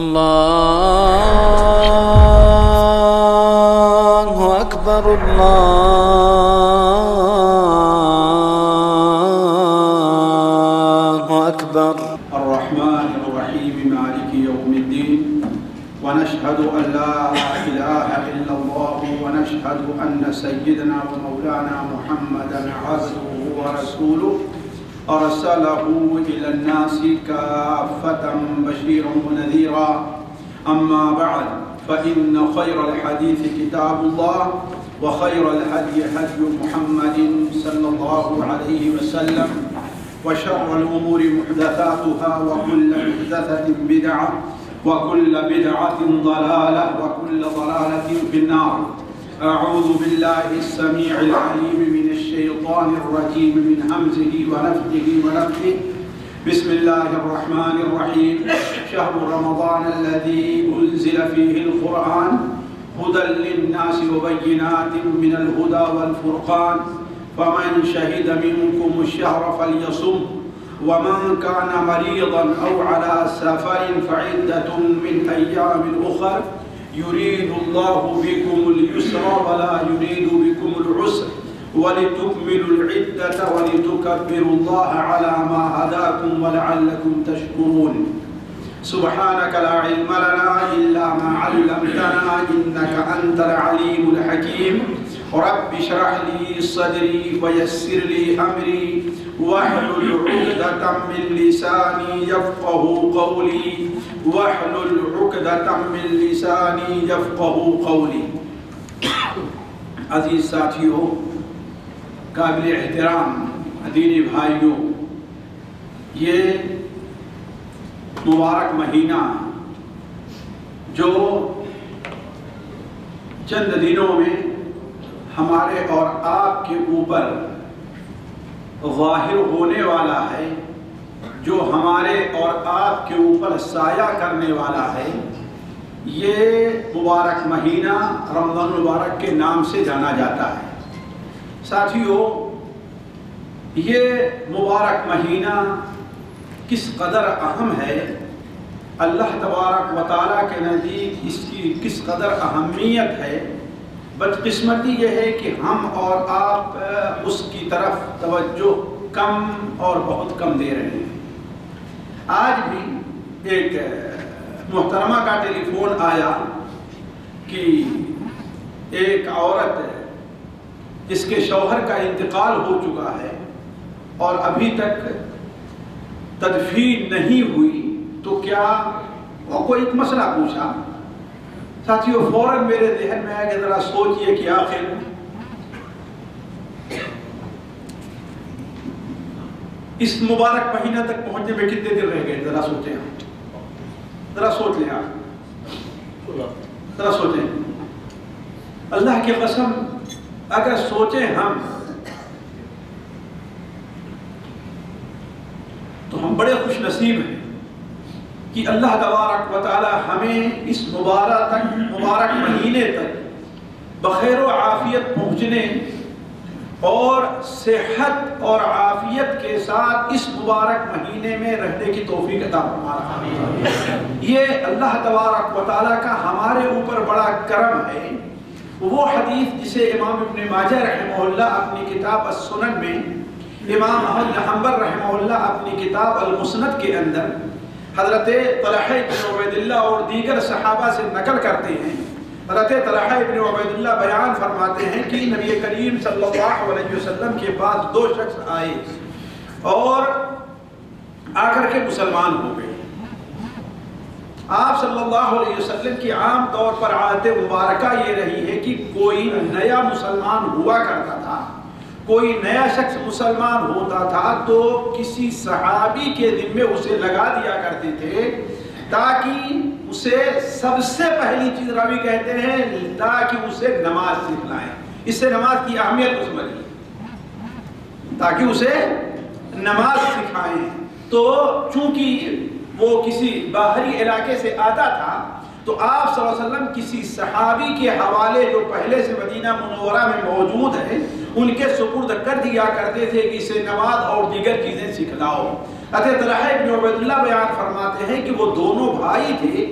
الله أكبر الله أكبر. الرحمن الرحيم مالك يوم الدين، ونشهد أن لا إله إلا الله، ونشهد أن سيدنا ومولانا محمدا عبده ورسوله أرسله إلى الناس كافة بشيرا ونذيرا. أما بعد، فإن خير الحديث كتاب الله، وخير الهدي هدي محمد صلى الله عليه وسلم، وشر الأمور محدثاتها، وكل محدثة بدعة، وكل بدعة ضلالة، وكل ضلالة في النار. أعوذ بالله السميع العليم من الشيطان الرجيم من همزه ونفخه ونفثه. بسم الله الرحمن الرحيم. شهر رمضان الذي أنزل فيه القرآن هدى للناس وبينات من الهدى والفرقان، فمن شهد منكم الشهر فليصم، ومن كان مريضا أو على سفر فعدة من أيام أخر، يريد الله بكم اليسر ولا يريد بكم العسر، ولتكملوا العدة ولتكبروا الله على ما هداكم ولعلكم تشكرون. سبحانك لا علم لنا إلا ما علمتنا إنك أنت العليم الحكيم. رب اشرح لي صدري ويسر لي أمري واحلل عقدة من لساني يفقه قولي واحلل عقدة من لساني يفقه قولي. عزیز ساتھیوں، قابل احترام دینی بھائیوں، یہ مبارک مہینہ جو چند دنوں میں ہمارے اور آپ کے اوپر ظاہر ہونے والا ہے، جو ہمارے اور آپ کے اوپر سایہ کرنے والا ہے، یہ مبارک مہینہ رمضان المبارک کے نام سے جانا جاتا ہے۔ ساتھیوں، یہ مبارک مہینہ کس قدر اہم ہے، اللہ تبارک و تعالیٰ کے نزدیک اس کی کس قدر اہمیت ہے، بدقسمتی یہ ہے کہ ہم اور آپ اس کی طرف توجہ کم اور بہت کم دے رہے ہیں۔ آج بھی ایک محترمہ کا ٹیلی فون آیا کہ ایک عورت جس کے شوہر کا انتقال ہو چکا ہے اور ابھی تک تدفین نہیں ہوئی، تو کیا وہ کوئی ایک مسئلہ پوچھا۔ ساتھیوں، فوراً میرے ذہن میں آیا کہ ذرا سوچئے کہ آخر اس مبارک مہینہ تک پہنچنے میں کتنے دن رہ گئے، ذرا سوچیں، ذرا سوچ لیں آپ، ذرا سوچیں۔ اللہ کی قسم اگر سوچیں ہم تو ہم بڑے خوش نصیب ہیں کہ اللہ تبارک و تعالی ہمیں اس مبارک مہینے تک بخیر و عافیت پہنچنے اور صحت اور عافیت کے ساتھ اس مبارک مہینے میں رہنے کی توفیق عطا فرمائے۔ یہ اللہ تبارک و تعالی کا ہمارے اوپر بڑا کرم ہے۔ وہ حدیث جسے امام ابن ماجہ رحمہ اللہ اپنی کتاب السنن میں، امام احمد بن حنبل رحمہ اللہ اپنی کتاب المسند کے اندر حضرت طلحہ بن عبید اللہ اور دیگر صحابہ سے نقل کرتے ہیں۔ حضرت طلحہ بن عبید اللہ بیان فرماتے ہیں کہ نبی کریم صلی اللہ علیہ وسلم کے پاس دو شخص آئے اور آ کر کے مسلمان ہو گئے۔ آپ صلی اللہ علیہ وسلم کی عام طور پر عادت مبارکہ یہ رہی ہے کہ کوئی نیا مسلمان ہوا کرتا تھا، کوئی نیا شخص مسلمان ہوتا تھا تو کسی صحابی کے ذمے اسے لگا دیا کرتے تھے تاکہ اسے سب سے پہلی چیز راوی کہتے ہیں تاکہ اسے نماز سکھلائیں۔ اس سے نماز کی اہمیت کو سمجھیے، تاکہ اسے نماز سکھائیں۔ تو چونکہ وہ کسی باہری علاقے سے آتا تھا تو آپ صلی اللہ علیہ وسلم کسی صحابی کے حوالے جو پہلے سے مدینہ منورہ میں موجود ہیں ان کے سپرد کر دیا کرتے تھے کہ اسے نماز اور دیگر چیزیں سکھلاؤ۔ حضرت طلحہ بن عبید اللہ بیان فرماتے ہیں کہ وہ دونوں بھائی تھے،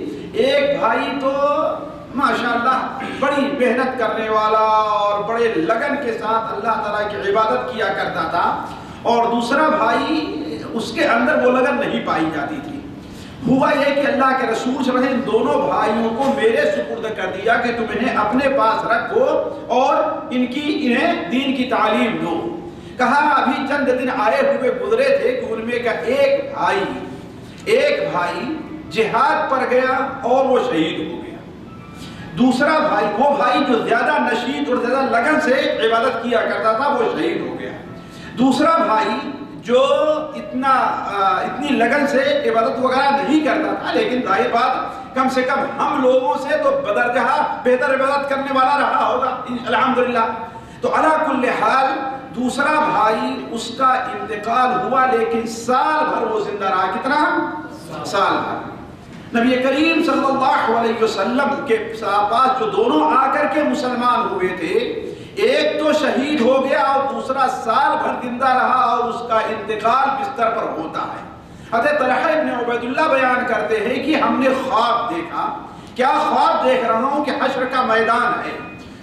بھائی تو ماشاءاللہ بڑی محنت کرنے والا اور بڑے لگن کے ساتھ اللہ تعالیٰ کی عبادت کیا کرتا تھا، اور دوسرا بھائی اس کے اندر وہ لگن نہیں پائی جاتی تھی۔ ہوا یہ کہ اللہ کے رسول صلی اللہ علیہ وسلم ان دونوں بھائیوں کو میرے سپرد کر دیا کہ تم انہیں اپنے پاس رکھو اور انہیں دین کی تعلیم دو۔ کہا ابھی چند دن آئے ہوئے گزرے تھے کہ ان میں کا ایک بھائی جہاد پر گیا اور وہ شہید ہو گیا۔ دوسرا بھائی، وہ بھائی جو زیادہ نشید اور زیادہ لگن سے عبادت کیا کرتا تھا، وہ شہید ہو گیا۔ دوسرا بھائی جو اتنی لگن سے عبادت وغیرہ نہیں کرتا تھا، لیکن ظاہر بات کم سے کم ہم لوگوں سے تو بدرجہ بہتر عبادت کرنے والا رہا ہوگا الحمدللہ۔ تو علی کل حال دوسرا بھائی اس کا انتقال ہوا، لیکن سال بھر وہ زندہ رہا۔ کتنا؟ سال بھر۔ نبی کریم صلی اللہ علیہ وسلم کے پاس جو دونوں آ کر کے مسلمان ہوئے تھے، ایک تو شہید ہو گیا اور دوسرا سال بھر زندہ رہا اور اس کا انتقال بستر پر ہوتا ہے۔ حضرت طلحہ ابن عبید اللہ بیان کرتے ہیں کہ ہم نے خواب دیکھا۔ کیا خواب دیکھ رہا ہوں کہ حشر کا میدان ہے،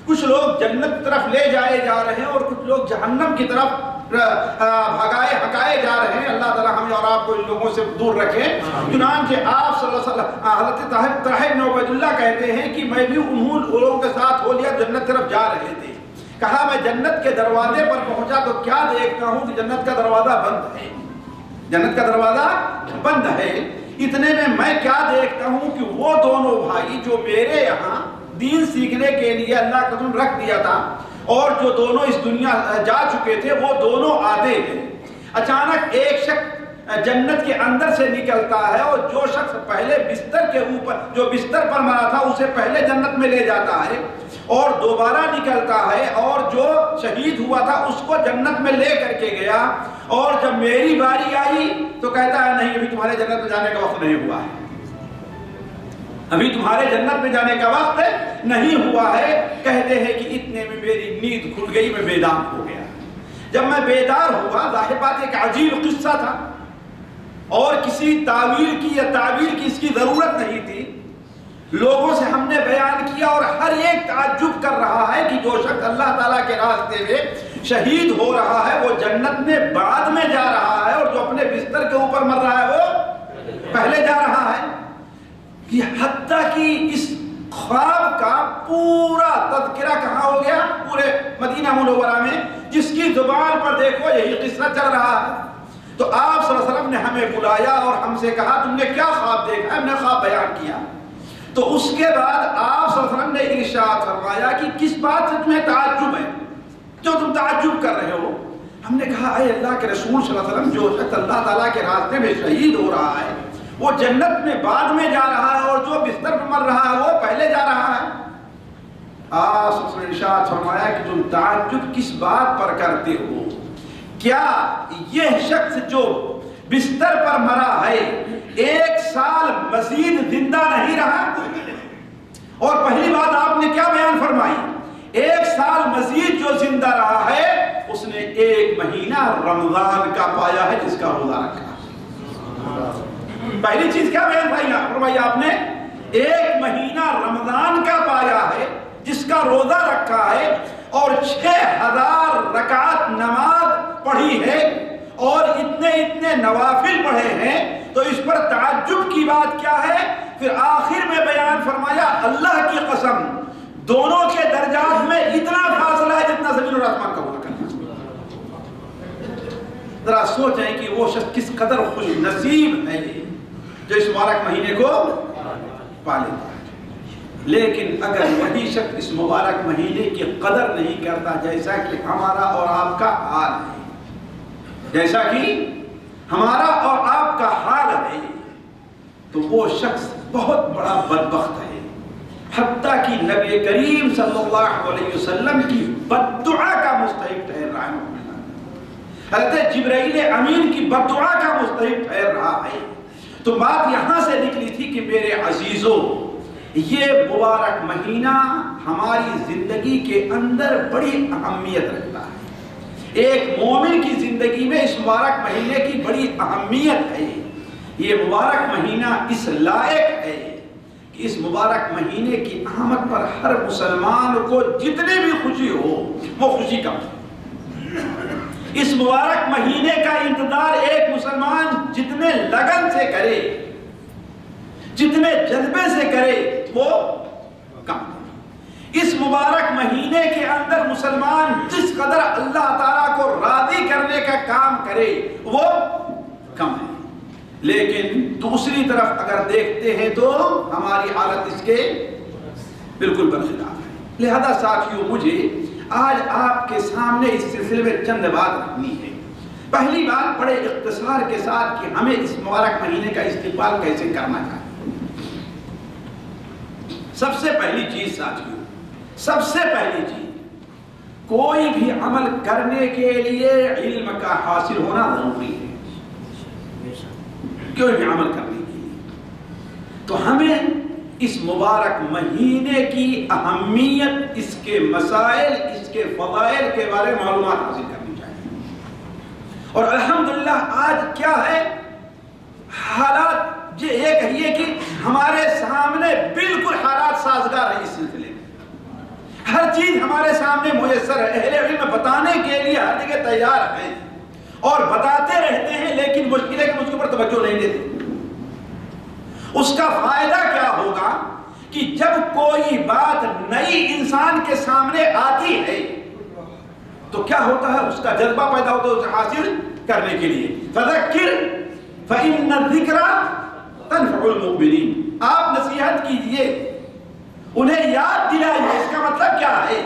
کچھ لوگ جنت کی طرف لے جائے جا رہے ہیں اور کچھ لوگ جہنم کی طرف ہکائے جا رہے ہیں۔ اللہ تعالیٰ ہمیں اور آپ کو ان لوگوں سے دور رکھے۔ چنانچہ آپ صلی اللہ علیہ وسلم حضرت طلحہ ابن عبید اللہ کہتے ہیں کہ میں بھی انہوں لوگوں کے ساتھ ہو لیا، جنت کی طرف جا رہے تھے۔ کہا میں جنت کے دروازے پر پہنچا تو کیا دیکھتا ہوں کہ جنت کا دروازہ بند ہے، جنت کا دروازہ بند ہے۔ اتنے میں کیا دیکھتا ہوں کہ وہ دونوں بھائی جو میرے یہاں دین سیکھنے کے لیے اللہ کا حکم رکھ دیا تھا اور جو دونوں اس دنیا جا چکے تھے، وہ دونوں آتے ہیں۔ اچانک ایک شخص جنت کے اندر سے نکلتا ہے اور جو شخص پہلے بستر کے اوپر جو بستر پر مرا تھا اسے پہلے جنت میں لے جاتا ہے، اور دوبارہ نکلتا ہے اور جو شہید ہوا تھا اس کو جنت میں لے کر کے گیا۔ اور جب میری باری آئی تو کہتا ہے نہیں، ابھی تمہارے جنت میں جانے کا وقت نہیں ہوا ہے، ابھی تمہارے جنت میں جانے کا وقت نہیں ہوا ہے۔ کہتے ہیں کہ اتنے میں میری نیند کھل گئی، میں بیدار ہو گیا۔ جب میں بیدار ہوا، ظاہر بات ایک عجیب قصہ تھا اور کسی تعویل کی یا تعبیر کی اس کی ضرورت نہیں تھی۔ لوگوں سے ہم نے بیان کیا اور ہر ایک تعجب کر رہا ہے کہ جو شخص اللہ تعالیٰ کے راستے میں شہید ہو رہا ہے وہ جنت میں بعد میں جا رہا ہے، اور جو اپنے بستر کے اوپر مر رہا ہے وہ پہلے جا رہا ہے۔ کہ حتیٰ کہ اس خواب کا پورا تذکرہ کہاں ہو گیا؟ پورے مدینہ منورہ میں، جس کی زبان پر دیکھو یہی قصہ چل رہا ہے۔ تو آپ صلی اللہ علیہ وسلم نے ہمیں بلایا اور ہم سے کہا تم نے کیا خواب دیکھا ہے؟ ہم نے خواب بیان کیا۔ تو اس کے بعد آپ صلی اللہ علیہ وسلم نے ارشاد فرمایا کہ کس بات سے تمہیں تعجب ہے، جو تم تعجب کر رہے ہو؟ ہم نے کہا اے اللہ کے رسول صلی اللہ علیہ وسلم، جو شخص اللہ تعالیٰ کے راستے میں شہید ہو رہا ہے وہ جنت میں بعد میں جا رہا ہے، اور جو بستر پر مر رہا ہے وہ پہلے جا رہا ہے۔ آپ صلی اللہ علیہ وسلم نے ارشاد فرمایا کہ تم تعجب کس بات پر کرتے ہو؟ کیا یہ شخص جو بستر پر مرا ہے 1 سال مزید زندہ نہیں رہا؟ اور پہلی بات آپ نے کیا بیان فرمائی؟ 1 سال مزید جو زندہ رہا ہے اس نے 1 مہینہ رمضان کا پایا ہے جس کا روزہ رکھا۔ پہلی چیز کیا بیان فرمائی آپ نے؟ 1 مہینہ رمضان کا پایا ہے جس کا روزہ رکھا ہے، اور 6000 رکعت نماز پڑھی ہے، اور اتنے نوافل پڑھے ہیں۔ تو اس پر تعجب کی بات کیا ہے؟ پھر آخر میں بیان فرمایا اللہ کی قسم دونوں کے درجات میں اتنا فاصلہ ہے جتنا زمین اور آسمان کا ہوا کرنا۔ ذرا سوچیں کہ وہ شخص کس قدر خوش نصیب ہے جو اس مبارک مہینے کو پا لیتا ہے۔ لیکن اگر وہی شخص اس مبارک مہینے کی قدر نہیں کرتا، جیسا کہ ہمارا اور آپ کا حال ہے، جیسا کہ ہمارا اور آپ کا حال ہے، تو وہ شخص بہت بڑا بدبخت ہے۔ حتیٰ کہ نبی کریم صلی اللہ علیہ وسلم کی بددعا کا مستحق ٹھہر رہا ہے، حضرت جبرائیل امین کی بددعا کا مستحق ٹھہر رہا ہے۔ تو بات یہاں سے نکلی تھی کہ میرے عزیزوں، یہ مبارک مہینہ ہماری زندگی کے اندر بڑی اہمیت رکھتا ہے۔ ایک مومن کی زندگی میں اس مبارک مہینے کی بڑی اہمیت ہے۔ یہ مبارک مہینہ اس لائق ہے کہ اس مبارک مہینے کی آمد پر ہر مسلمان کو جتنے بھی خوشی ہو وہ خوشی کم ہے۔ اس مبارک مہینے کا انتظار ایک مسلمان جتنے لگن سے کرے، جتنے جذبے سے کرے، وہ کم ہے۔ اس مبارک مہینے کے اندر مسلمان جس قدر اللہ تعالیٰ کو راضی کرنے کا کام کرے وہ کم ہے، لیکن دوسری طرف اگر دیکھتے ہیں تو ہماری حالت اس کے بالکل برخلاف ہے۔ لہذا ساتھیوں، مجھے آج آپ کے سامنے اس سلسلے میں چند بات رکھنی ہے۔ پہلی بات بڑے اختصار کے ساتھ کہ ہمیں اس مبارک مہینے کا استقبال کیسے کرنا چاہیے۔ سب سے پہلی چیز ساتھیوں، سب سے پہلی چیز، کوئی بھی عمل کرنے کے لیے علم کا حاصل ہونا ضروری ہے۔ کوئی بھی عمل کرنے کے لیے تو ہمیں اس مبارک مہینے کی اہمیت، اس کے مسائل، اس کے فضائل کے بارے میں معلومات حاصل کرنی چاہیے۔ اور الحمدللہ آج کیا ہے حالات، یہ کہیے کہ ہمارے سامنے بالکل حالات سازگار ہیں۔ اس سلسلے میں ہر چیز ہمارے سامنے میسر ہے۔ اہل علم بتانے کے لیے ہر جگہ تیار ہیں اور بتاتے رہتے ہیں، لیکن مشکل ہے کہ اس کے اوپر توجہ نہیں دیتے۔ اس کا فائدہ کیا ہوگا کہ جب کوئی بات نئی انسان کے سامنے آتی ہے تو کیا ہوتا ہے، اس کا جذبہ پیدا ہوتا ہے اسے حاصل کرنے کے لیے۔ فذکر فإن الذکرى تنفع المؤمنین، آپ نصیحت کیجئے، انہیں یاد دلائیے۔ اس کا مطلب کیا ہے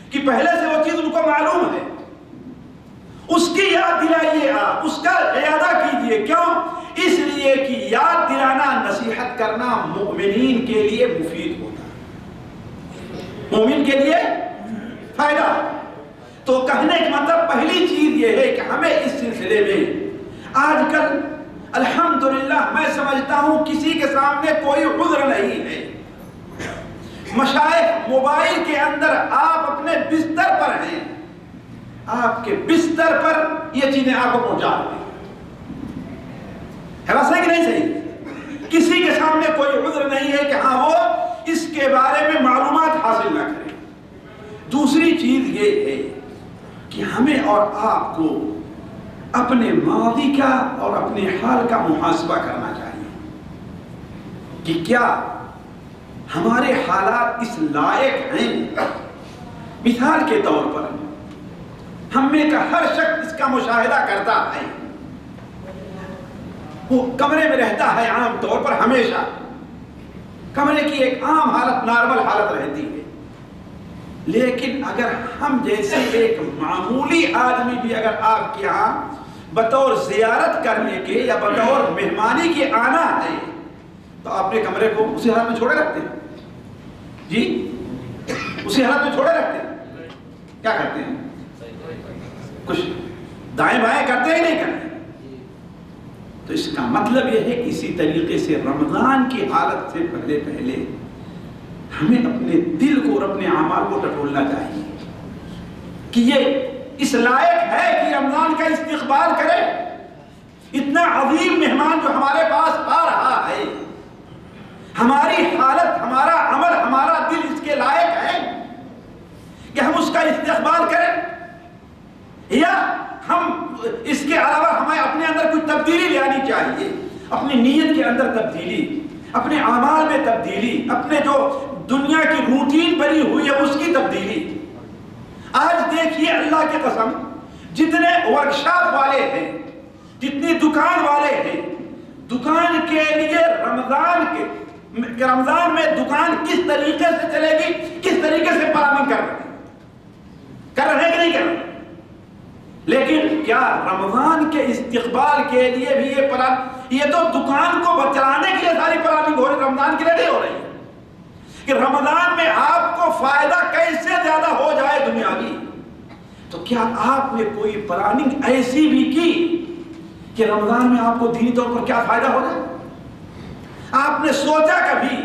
کہ پہلے سے وہ چیز ان کو معلوم ہے، اس کی یاد دلائیے، آپ اس کا اعادہ کیجئے۔ کیوں؟ اس لیے کہ یاد دلانا، نصیحت کرنا مومنین کے لیے مفید ہوتا ہے، مومن کے لیے فائدہ۔ تو کہنے کا مطلب پہلی چیز یہ ہے کہ ہمیں اس سلسلے میں آج کل الحمدللہ میں سمجھتا ہوں کسی کے سامنے کوئی عذر نہیں ہے۔ مشائخ موبائل کے اندر آپ اپنے بستر پر ہیں، آپ کے بستر پر یہ چیزیں آپ کو پہنچا دیں، ہے ویسا کہ نہیں صحیح؟ کسی کے سامنے کوئی عذر نہیں ہے کہ ہاں وہ اس کے بارے میں معلومات حاصل نہ کرے۔ دوسری چیز یہ ہے کہ ہمیں اور آپ کو اپنے ماضی کا اور اپنے حال کا محاسبہ کرنا چاہیے کہ کیا ہمارے حالات اس لائق ہیں۔ مثال کے طور پر ہم میں کا ہر شخص اس کا مشاہدہ کرتا ہے، وہ کمرے میں رہتا ہے، عام طور پر ہمیشہ کمرے کی ایک عام حالت، نارمل حالت رہتی ہے، لیکن اگر ہم جیسے ایک معمولی آدمی بھی اگر آپ کے یہاں بطور زیارت کرنے کے یا بطور مہمانی کے آنا ہے تو آپ نے کمرے کو اسی حالت میں چھوڑے رکھتے ہیں؟ جی اسی حالت میں چھوڑے رکھتے ہیں؟ کیا کرتے ہیں؟ کچھ دائیں بائیں کرتے ہیں، نہیں کرتے؟ تو اس کا مطلب یہ ہے کہ اسی طریقے سے رمضان کی حالت سے پہلے ہمیں اپنے دل کو اور اپنے اعمال کو ٹٹولنا چاہیے کہ یہ اس لائق ہے کہ رمضان کا استقبال کرے۔ اتنا عظیم مہمان جو ہمارے پاس آ رہا ہے، ہماری حالت، ہمارا عمل، ہمارا دل اس کے لائق ہے کہ ہم اس کا استقبال کریں، یا ہم اس کے علاوہ ہمیں اپنے اندر کچھ تبدیلی لانی چاہیے، اپنی نیت کے اندر تبدیلی، اپنے اعمال میں تبدیلی، اپنے جو دنیا کی روٹین بنی ہوئی ہے اس کی تبدیلی۔ آج دیکھیے اللہ کی قسم، جتنے ورکشاپ والے ہیں، جتنی دکان والے ہیں، دکان کے لیے رمضان میں دکان کس طریقے سے چلے گی، کس طریقے سے پلاننگ کر رہے ہیں کہ نہیں کر رہے؟ لیکن کیا رمضان کے استقبال کے لیے بھی یہ تو دکان کو چلانے کے لیے ساری پلاننگ ہو رہی، رمضان کے لیے نہیں ہو رہی ہے کہ رمضان میں آپ کو فائدہ کیسے زیادہ ہو جائے دنیاوی۔ تو کیا آپ نے کوئی پلاننگ ایسی بھی کی کہ رمضان میں آپ کو دینی طور پر کیا فائدہ ہو جائے؟ آپ نے سوچا کبھی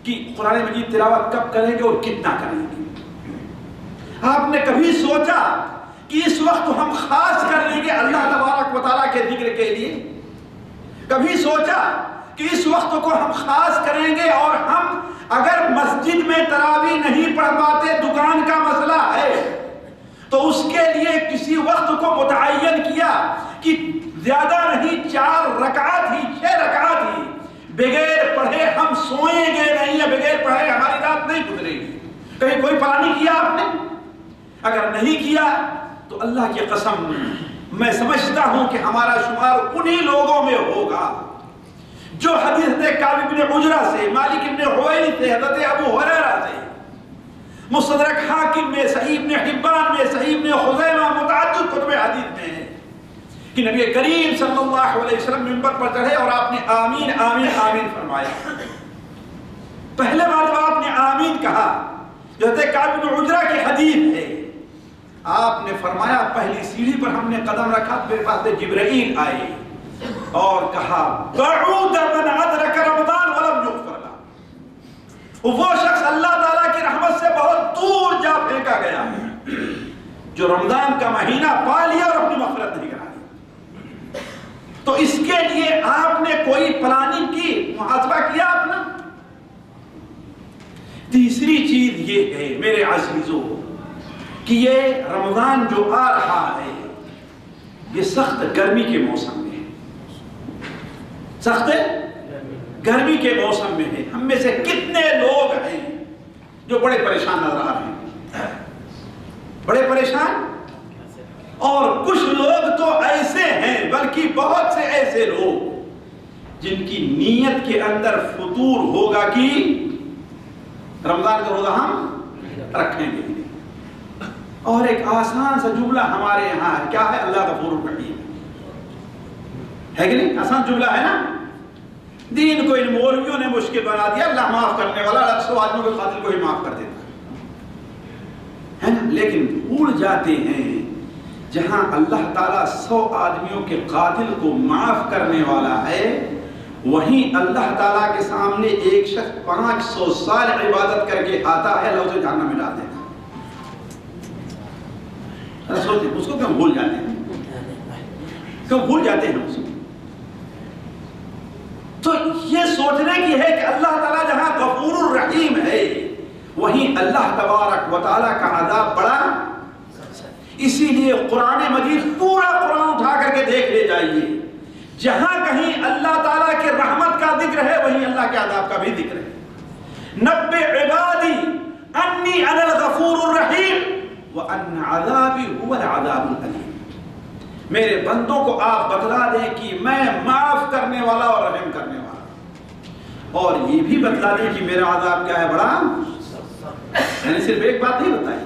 کہ قرآن مجید تلاوت کب کریں گے اور کتنا کریں گے؟ آپ نے کبھی سوچا کہ اس وقت ہم خاص کر لیں گے اللہ تبارک و تعالیٰ کے ذکر کے لیے؟ کبھی سوچا کہ اس وقت کو ہم خاص کریں گے، اور ہم اگر مسجد میں تراویح نہیں پڑھ پاتے، دکان کا مسئلہ ہے، تو اس کے لیے کسی وقت کو متعین کیا کہ زیادہ نہیں 4 رکعت ہی 6 رکعت ہی بغیر پڑھے ہم سوئیں گے نہیں، یا بغیر پڑھے ہماری رات نہیں گزرے گی۔ کہیں کوئی پلان نہیں کیا آپ نے؟ اگر نہیں کیا تو اللہ کی قسم میں سمجھتا ہوں کہ ہمارا شمار انہی لوگوں میں ہوگا جو حدیث کعب بن عجرہ سے، مالک بن حویرث سے، حضرت ابو ہریرہ سے، مستدرک حاکم میں، صحیح ابن حبان میں، صحیح ابن خزیمہ، متعدد کتب حدیث میں ہے کہ نبی کریم صلی اللہ علیہ وسلم منبر پر چڑھے اور آپ نے آمین آمین آمین فرمایا۔ پہلے بار جب آپ نے آمین کہا، جو حضرت کعب بن عجرہ کی حدیث ہے، آپ نے فرمایا پہلی سیڑھی پر ہم نے قدم رکھا، میرے پاس جبرائیل آئے اور کہا بعود من ادرک رمضان ولم یغفر له، وہ شخص اللہ تعالیٰ کی رحمت سے بہت دور جا پھینکا گیا جو رمضان کا مہینہ پا لیا اور اپنی مغفرت نہیں کرائی۔ تو اس کے لیے آپ نے کوئی پلاننگ کی، محاسبہ کیا اپنا؟ تیسری چیز یہ ہے میرے عزیزو کہ یہ رمضان جو آ رہا ہے یہ سخت گرمی کے موسم میں ہے، سخت گرمی کے موسم میں ہے۔ ہم میں سے کتنے لوگ ہیں جو بڑے پریشان نظر آ رہے ہیں، بڑے پریشان، اور کچھ لوگ تو ایسے ہیں، بلکہ بہت سے ایسے لوگ جن کی نیت کے اندر فطور ہوگا کہ رمضان کا روزہ ہم رکھیں گے۔ اور ایک آسان سا جملہ ہمارے یہاں ہے، کیا ہے؟ اللہ غفور الرحیم ہے کہ نہیں؟ آسان جملہ ہے نا؟ دین کو ان مولویوں نے مشکل بنا دیا، اللہ معاف کرنے والا، 100 آدمیوں کے قاتل کو ہی معاف کر دیتا ہے نا؟ لیکن بھول جاتے ہیں جہاں اللہ تعالیٰ 100 آدمیوں کے قاتل کو معاف کرنے والا ہے، وہیں اللہ تعالیٰ کے سامنے ایک شخص 500 سال عبادت کر کے آتا ہے، اللہ اسے جہنم میں ڈال دیتا ہے۔ سوچیں اس کو کیوں بھول جاتے ہیں، کیوں بھول جاتے ہیں اس کو؟ تو یہ سوچنے کی ہے کہ اللہ تعالیٰ جہاں غفور الرحیم ہے وہیں اللہ تبارک و تعالیٰ کا عذاب بڑا۔ اسی لیے قرآن مجید پورا قرآن اٹھا کر کے دیکھ لے جائیے، جہاں کہیں اللہ تعالیٰ کے رحمت کا ذکر ہے وہیں اللہ کے عذاب کا بھی ذکر ہے۔ نبئ عبادی انی انا الغفور الرحیم وَأَنَّ عَذَابِي هُوَ الْعَذَابُ الْأَلِيمُ، میرے بندوں کو آپ بتلا دیں کہ میں معاف کرنے والا اور رحم کرنے والا، اور یہ بھی بتلا دیں کہ میرا عذاب کیا ہے، بڑا۔ یعنی صرف ایک بات نہیں بتائی،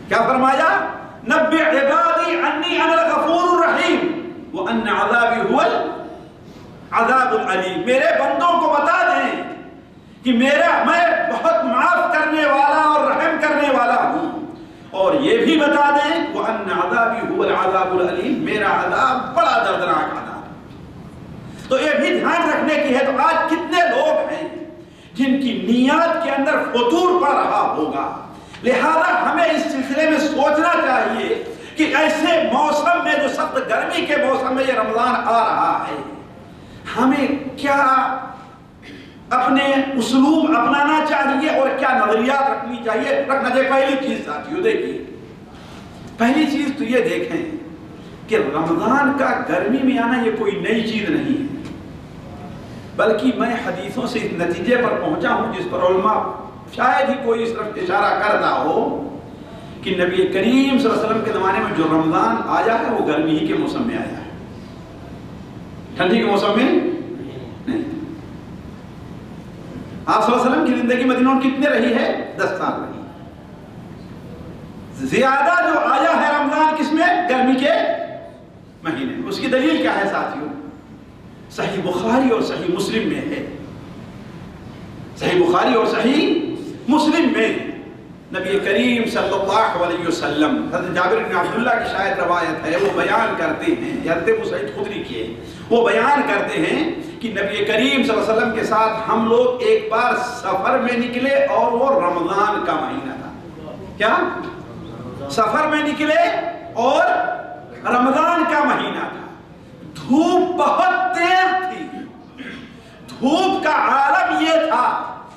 کیا فرمایا؟ نبئ عبادی انی انا الغفور الرحیم وَأَنَّ عَذَابِي هُوَ الْعَذَابُ الْأَلِيمُ، میرے بندوں کو بتا دیں کہ میں بہت معاف کرنے والا اور رحم کرنے والا ہوں، اور یہ بھی بتا دیں وَأَنَّ عَذَابِي هُوَ الْعَذَابُ الْأَلِيمُ، میرا عذاب بڑا دردناک عذاب۔ تو یہ بھی دھیان رکھنے کی ہے۔ تو آج کتنے لوگ ہیں جن کی نیات کے اندر فطور پڑ رہا ہوگا، لہذا ہمیں اس سلسلے میں سوچنا چاہیے کہ ایسے موسم میں، جو سخت گرمی کے موسم میں یہ رمضان آ رہا ہے، ہمیں کیا اپنے اسلوب اپنانا چاہیے اور کیا نظریات رکھنی چاہیے، رکھنا چاہیے۔ پہلی چیز ساتھیوں دیکھیے، پہلی چیز تو یہ دیکھیں کہ رمضان کا گرمی میں آنا یہ کوئی نئی چیز نہیں ہے، بلکہ میں حدیثوں سے اس نتیجے پر پہنچا ہوں جس پر علماء شاید ہی کوئی اس طرف اشارہ کرتا ہو کہ نبی کریم صلی اللہ علیہ وسلم کے زمانے میں جو رمضان آیا ہے وہ گرمی ہی کے موسم میں آیا ہے، ٹھنڈی کے موسم میں نہیں۔ آپ صلی اللہ علیہ وسلم کی زندگی مدینہ میں کتنے رہی ہے؟ 10 سال رہی۔ زیادہ جو آیا ہے رمضان کس میں؟ گرمی کے مہینے میں۔ اس کی دلیل کیا ہے ساتھیوں؟ صحیح بخاری اور صحیح مسلم میں ہے، صحیح بخاری اور صحیح مسلم میں نبی کریم صلی اللہ علیہ وسلم، حضرت جابر بن عبداللہ کی شاید روایت ہے، وہ بیان کرتے ہیں، حضرت ابو سعید خدری کی ہے، وہ بیان کرتے ہیں کہ نبی کریم صلی اللہ علیہ وسلم کے ساتھ ہم لوگ ایک بار سفر میں نکلے اور وہ رمضان کا مہینہ تھا۔ کیا؟ سفر میں نکلے اور رمضان کا مہینہ تھا، دھوپ بہت تیز تھی. دھوپ کا عالم یہ تھا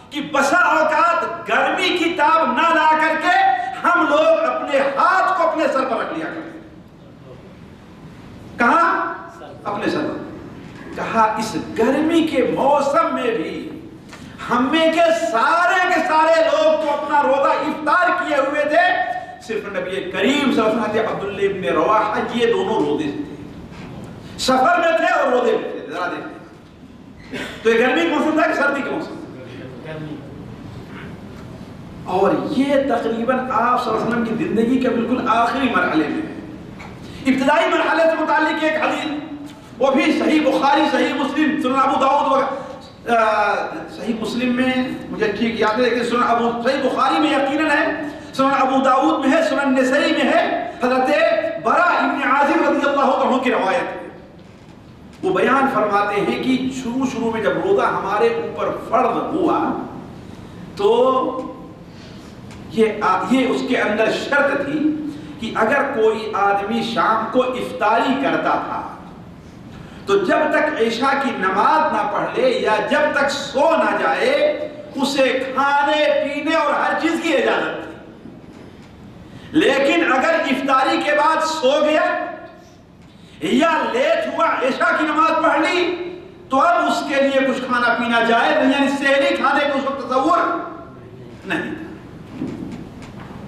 کہ بسا اوقات گرمی کی تاب نہ لا کر کے ہم لوگ اپنے ہاتھ کو اپنے سر پر رکھ لیا کرتے. کہاں؟ اپنے سر پر. کہا اس گرمی کے موسم میں بھی ہم میں کے سارے لوگ تو اپنا روزہ افطار کیے ہوئے تھے. صرف نبی کریم صلی اللہ علیہ وسلم عبداللہ ابن رواحہ یہ دونوں روزے تھے, سفر میں تھے اور روزے میں تھے. ذرا دیکھیں تو یہ گرمی کا موسم تھا کہ سردی کا موسم؟ اور یہ تقریباً آپ صلی اللہ علیہ وسلم کی زندگی کے بالکل آخری مرحلے میں. ابتدائی مرحلے سے متعلق ایک حدیث, وہ بھی صحیح بخاری, صحیح مسلم, سنن ابو داؤد وغیرہ. صحیح مسلم میں مجھے ٹھیک یاد ہے, لیکن صحیح بخاری میں یقیناً ہے, سنن ابو داؤد میں ہے, سنن نسائی میں ہے. حضرت برا ابن عازب رضی اللہ عنہ کی روایت ہے. وہ بیان فرماتے ہیں کہ شروع میں جب روزہ ہمارے اوپر فرض ہوا تو یہ اس کے اندر شرط تھی کہ اگر کوئی آدمی شام کو افطاری کرتا تھا تو جب تک عشاء کی نماز نہ پڑھ لے یا جب تک سو نہ جائے اسے کھانے پینے اور ہر چیز کی اجازت تھی. لیکن اگر افطاری کے بعد سو گیا یا لیٹ ہوا, عشاء کی نماز پڑھ لی, تو اب اس کے لیے کچھ کھانا پینا جائز نہیں, یعنی سحری کھانے کو اس وقت تصور نہیں.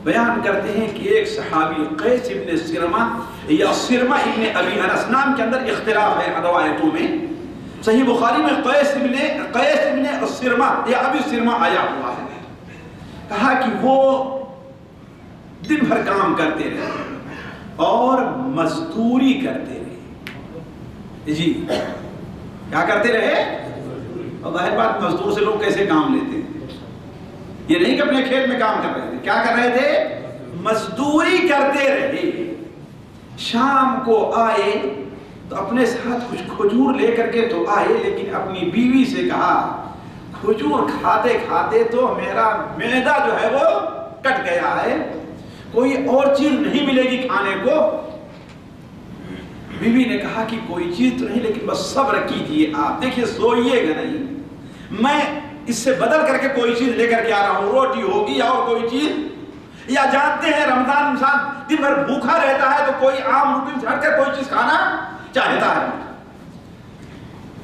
بیان کرتے ہیں کہ ایک صحابی قیس ابن سرمہ یا سرمہ ابن ابی انس, نام کے اندر اختلاف ہے روایتوں میں. صحیح بخاری میں قیس ابن سرمہ یا ابی سرمہ آیا ہوا ہے. کہا کہ وہ دن بھر کام کرتے رہے اور مزدوری کرتے رہے. جی کیا کرتے رہے؟ اور ظاہر بات مزدور سے لوگ کیسے کام لیتے ہیں, یہ نہیں کہ اپنے کھیت میں کام کر رہے تھے. کیا کر رہے تھے؟ مزدوری کرتے رہے. شام کو آئے تو اپنے ساتھ کچھ کھجور لے کر کے تو آئے, لیکن اپنی بیوی سے کہا کھجور کھاتے کھاتے تو میرا معدہ جو ہے وہ کٹ گیا ہے, کوئی اور چیز نہیں ملے گی کھانے کو. بیوی نے کہا کہ کوئی چیز تو نہیں, لیکن بس صبر کیجیے آپ, دیکھیے سوئیے گا نہیں, میں اس سے بدل کر کے کوئی چیز لے کر کے آ رہا ہوں, روٹی ہوگی یا اور کوئی چیز. یا جانتے ہیں رمضان انسان دن بھر بھوکا رہتا ہے تو کوئی عام روٹین سے ہٹ کر کوئی چیز کھانا چاہتا ہے.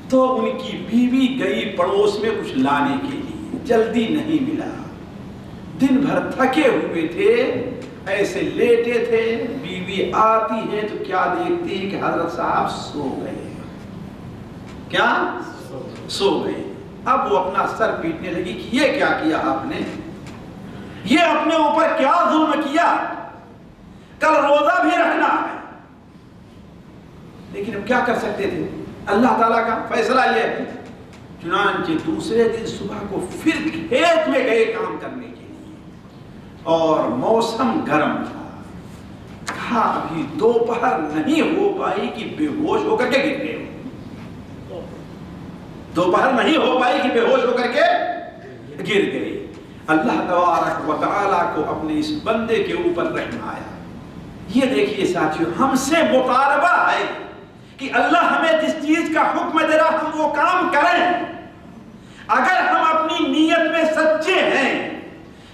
تو ان کی بیوی گئی پڑوس میں کچھ لانے کے لیے, جلدی نہیں ملا, دن بھر تھکے ہوئے تھے, ایسے لیٹے تھے. بیوی آتی ہے تو کیا دیکھتی ہے کہ حضرت صاحب سو گئے. کیا سو گئے؟ اب وہ اپنا سر پیٹنے لگی کہ یہ کیا کیا آپ نے, یہ اپنے اوپر کیا ظلم کیا, کل روزہ بھی رکھنا ہے. لیکن اب کیا کر سکتے تھے, اللہ تعالیٰ کا فیصلہ یہ ہے. چنانچہ دوسرے دن صبح کو پھر کھیت میں گئے کام کرنے کے لیے, اور موسم گرم تھا. کہا ابھی دوپہر نہیں ہو پائی کہ بے ہوش ہو کر کے گر گئے. دوپہر نہیں ہو پائی کہ بے ہوش ہو کر کے گر گئے. اللہ تبارک و تعالیٰ کو اپنے اس بندے کے اوپر رحم آیا. یہ دیکھیے ساتھیو, ہم سے مطالبہ ہے کہ اللہ ہمیں جس چیز کا حکم دے رہا ہم وہ کام کریں. اگر ہم اپنی نیت میں سچے ہیں,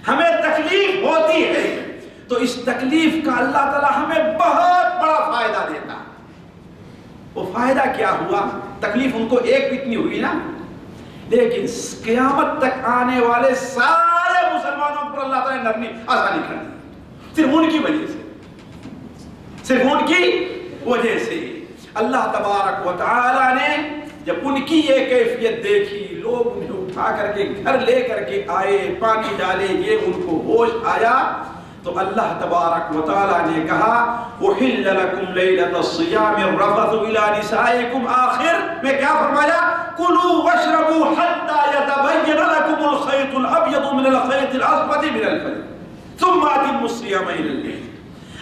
ہمیں تکلیف ہوتی ہے تو اس تکلیف کا اللہ تعالیٰ ہمیں بہت بڑا فائدہ دیتا. وہ فائدہ کیا ہوا؟ تکلیف ان کو ایک اتنی ہوئی نا, لیکن قیامت تک آنے والے سارے مسلمانوں پر اللہ تعالیٰ نے نرمی آسانی کر دی, صرف ان کی وجہ سے, صرف ان کی وجہ سے. اللہ تبارک و تعالیٰ نے جب ان کی یہ کیفیت دیکھی, لوگ انہیں اٹھا کر کے گھر لے کر کے آئے, پانی ڈالے, یہ ان کو ہوش آیا, تو اللہ تبارک و تعالیٰ نے کہا احل لکم لیلۃ الصیام الرفث الی نسائکم. آخر میں کیا فرمایا؟ کلوا واشربوا حتی یتبین لکم الخیط الابیض من الخیط الاسود من الفجر ثم اتموا الصیام الی اللیل.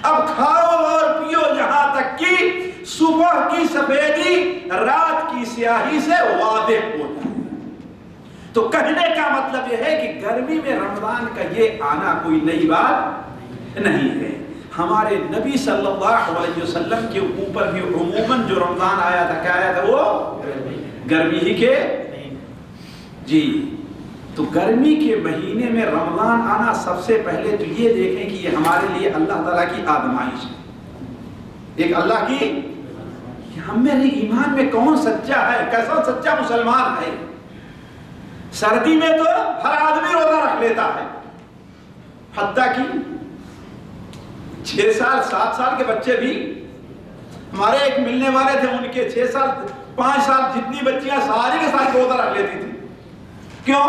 اب کھاؤ اور پیو یہاں تک کہ صبح کی سفیدی رات کی سیاہی سے واضح ہو جائے. تو کہنے کا مطلب یہ ہے کہ گرمی میں رمضان کا یہ آنا کوئی نئی بات نہیں ہے. ہمارے نبی صلی اللہ علیہ وسلم کے اوپر بھی عموماً جو رمضان آیا تھا کیا آیا تھا؟ وہ گرمی ہی کے جی تو گرمی کے مہینے میں رمضان آنا سب سے پہلے تو یہ دیکھیں کہ یہ ہمارے لیے اللہ تعالیٰ کی آزمائش ہے، ایک اللہ کی کہ ہم میرے ایمان میں کون سچا ہے، کیسا سچا مسلمان ہے۔ سردی میں تو ہر آدمی روزہ رکھ لیتا ہے، حتیٰ کہ 6 سال 7 سال کے بچے بھی، ہمارے ایک ملنے والے تھے، ان کے 6 سال 5 سال جتنی بچیاں ساری کے ساتھ روزہ رکھ لیتی تھی۔ کیوں؟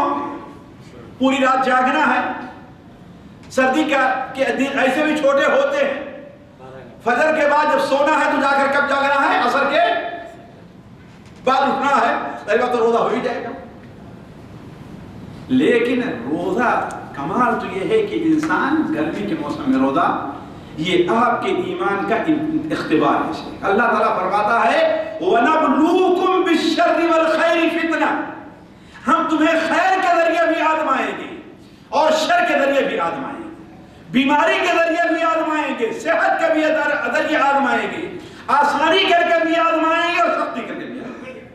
پوری رات جاگنا ہے، سردی کے دن ایسے بھی چھوٹے ہوتے ہیں، فجر کے بعد جب سونا ہے تو جا کر کب جاگنا ہے؟ عصر کے بعد اٹھنا ہے، تو روزہ ہو ہی جائے گا۔ لیکن روزہ کمال تو یہ ہے کہ انسان گرمی کے موسم میں روزہ، یہ آپ کے ایمان کا اختبار ہے۔ اللہ تعالیٰ فرماتا ہے وَنَبْلُوكُمْ بِالشَّرِّ وَالْخَيْرِ فِتْنَةً، ہم تمہیں خیر کے ذریعے بھی آزمائیں گے اور شر کے ذریعے بھی آزمائیں گے، بیماری کے ذریعے بھی آزمائیں گے، صحت کے بھی ذریعے آزمائیں گے، آسانی کر کے بھی آزمائیں گے اور سختی کر کے بھی آزمائیں گے۔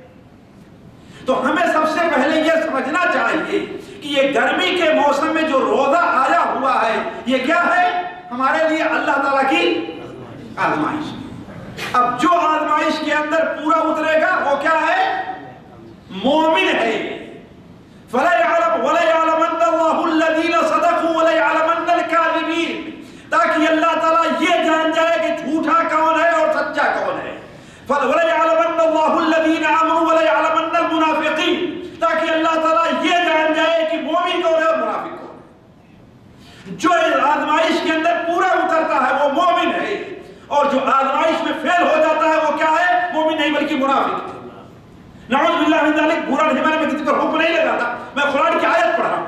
تو ہمیں سب سے پہلے یہ سمجھنا چاہیے کہ یہ گرمی کے موسم میں جو روزہ آیا ہوا ہے یہ کیا ہے؟ ہمارے لیے اللہ تعالیٰ کی آزمائش۔ اب جو آزمائش کے اندر پورا اترے گا وہ کیا ہے؟ مومن ہے۔ وَلَيَعْلَمَنَّ اللَّهُ الَّذِينَ صَدَقُوا وَلَيَعْلَمَنَّ الْكَاذِبِينَ، تاکہ اللہ تعالیٰ یہ جان جائے کہ جھوٹا کون ہے اور سچا کون ہے۔ وَلَيَعْلَمَنَّ اللَّهُ الَّذِينَ آمَنُوا وَلَيَعْلَمَنَّ الْمُنَافِقِينَ، تاکہ اللہ تعالیٰ یہ جان جائے کہ مومن کون ہے اور منافق کون ہے۔ جو آزمائش کے اندر پورا اترتا ہے وہ مومن ہے، اور جو آزمائش میں فیل ہو جاتا ہے وہ کیا ہے؟ مومن نہیں بلکہ منافق ہے۔ نعوذ باللہ من ذالک، برا نہیں، میں کسی پر حکم نہیں لگاتا، میں قرآن کی آیت پڑھ رہا ہوں۔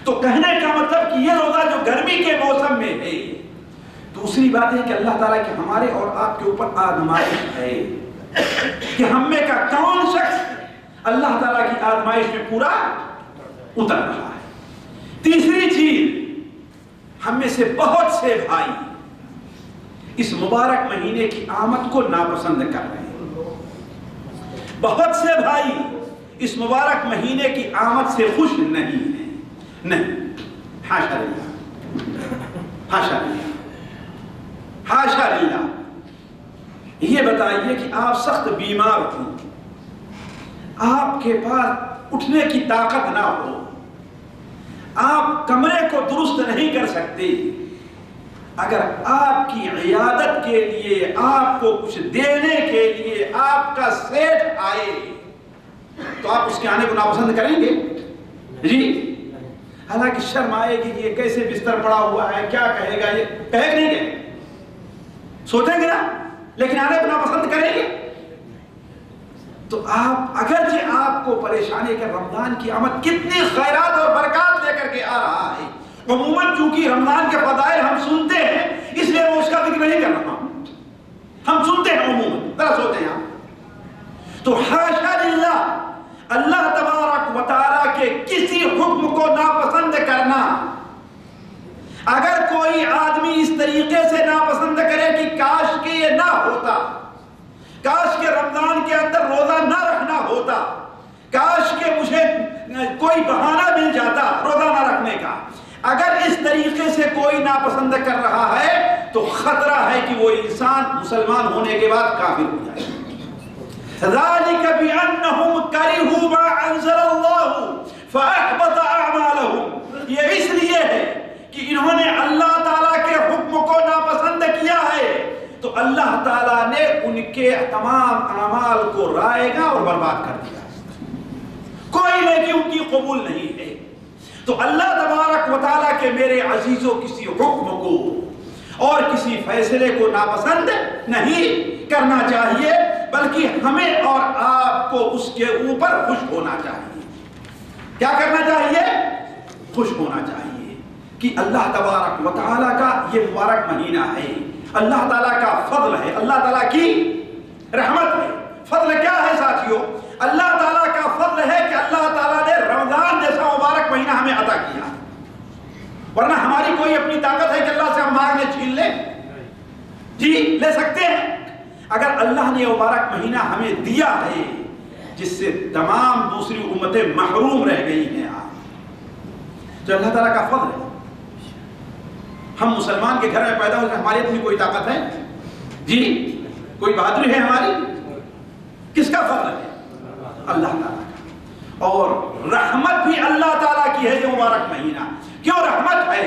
تو کہنے کا مطلب کہ یہ روزہ جو گرمی کے موسم میں ہے، دوسری بات ہے کہ اللہ تعالیٰ کی ہمارے اور آپ کے اوپر آزمائش ہے کہ ہم میں کا کون شخص اللہ تعالیٰ کی آزمائش میں پورا اتر رہا ہے۔ تیسری چیز، ہم میں سے بہت سے بھائی اس مبارک مہینے کی آمد کو ناپسند کر رہے ہیں، بہت سے بھائی اس مبارک مہینے کی آمد سے خوش نہیں ہیں۔ نہیں، حاشا للہ، حاشا للہ، حاشا للہ۔ یہ بتائیے کہ آپ سخت بیمار ہوں، آپ کے پاس اٹھنے کی طاقت نہ ہو، آپ کمرے کو درست نہیں کر سکتے، اگر آپ کی عیادت کے لیے، آپ کو کچھ دینے کے لیے آپ کا سیٹ آئے تو آپ اس کے آنے کو ناپسند کریں گے؟ جی، حالانکہ شرم آئے گی کہ یہ کیسے بستر پڑا ہوا ہے، کیا کہے گا، یہ کہے نہیں گے، سوچیں گے نا، لیکن آنے کو ناپسند کریں گے۔ تو آپ اگرچہ آپ کو پریشانی کہ رمضان کی آمد کتنی خیرات اور برکات لے کر کے آ رہا ہے، عموماً چونکہ رمضان کے فضائل ہم سنتے ہیں اس لیے میں اس کا ذکر نہیں کر رہا ہوں، ہم سنتے ہیں عموماً، ذرا سوچیں آپ۔ تو حاشا للہ، اللہ تبارک و تعالیٰ کے کسی حکم کو ناپسند کرنا، اگر کوئی آدمی اس طریقے سے ناپسند کرے کہ کاش کہ یہ نہ ہوتا، کاش کہ رمضان کے اندر روزہ نہ رکھنا ہوتا، کاش کہ مجھے کوئی بہانہ مل جاتا روزہ نہ رکھنے کا، اگر اس طریقے سے کوئی ناپسند کر رہا ہے تو خطرہ ہے کہ وہ انسان مسلمان ہونے کے بعد کافر ہو جائے۔ ذَلِكَ بِأَنَّهُمْ كَرِهُوا مَا أَنزَلَ اللَّهُ فَأَحْبَطَ أَعْمَالَهُمْ، یہ اس لیے ہے کہ انہوں نے اللہ تعالیٰ کے حکم کو ناپسند کیا ہے تو اللہ تعالیٰ نے ان کے تمام اعمال کو رائیگاں اور برباد کر دیا، کوئی نیکی ان کی قبول نہیں ہے۔ تو اللہ تبارک و تعالیٰ کے میرے عزیزوں کسی حکم کو اور کسی فیصلے کو ناپسند نہیں کرنا چاہیے، بلکہ ہمیں اور آپ کو اس کے اوپر خوش ہونا چاہیے۔ کیا کرنا چاہیے؟ خوش ہونا چاہیے کہ اللہ تبارک و تعالیٰ کا یہ مبارک مہینہ ہے، اللہ تعالیٰ کا فضل ہے، اللہ تعالیٰ کی رحمت ہے۔ فضل کیا ہے ساتھیوں؟ اللہ تعالیٰ کا فضل ہے کہ اللہ تعالیٰ نے رمضان جیسا مبارک مہینہ ہمیں عطا کیا، ورنہ ہماری ہماری کوئی اپنی طاقت ہے کہ اللہ سے ہم مانگنے چھین لیں؟ جی لے سکتے ہیں؟ اگر اللہ نے یہ مبارک مہینہ ہمیں دیا ہے جس سے تمام دوسری امتیں محروم رہ گئی ہیں آج، تو اللہ تعالیٰ کا فضل ہے۔ ہم مسلمان کے گھر میں پیدا ہوئے، ہماری اپنی کوئی طاقت ہے؟ جی کوئی بہادری ہے ہماری؟ کس کا فضل ہے؟ اللہ تعالیٰ کا۔ اور رحمت بھی اللہ تعالیٰ کی ہے یہ مبارک مہینہ۔ کیوں رحمت ہے؟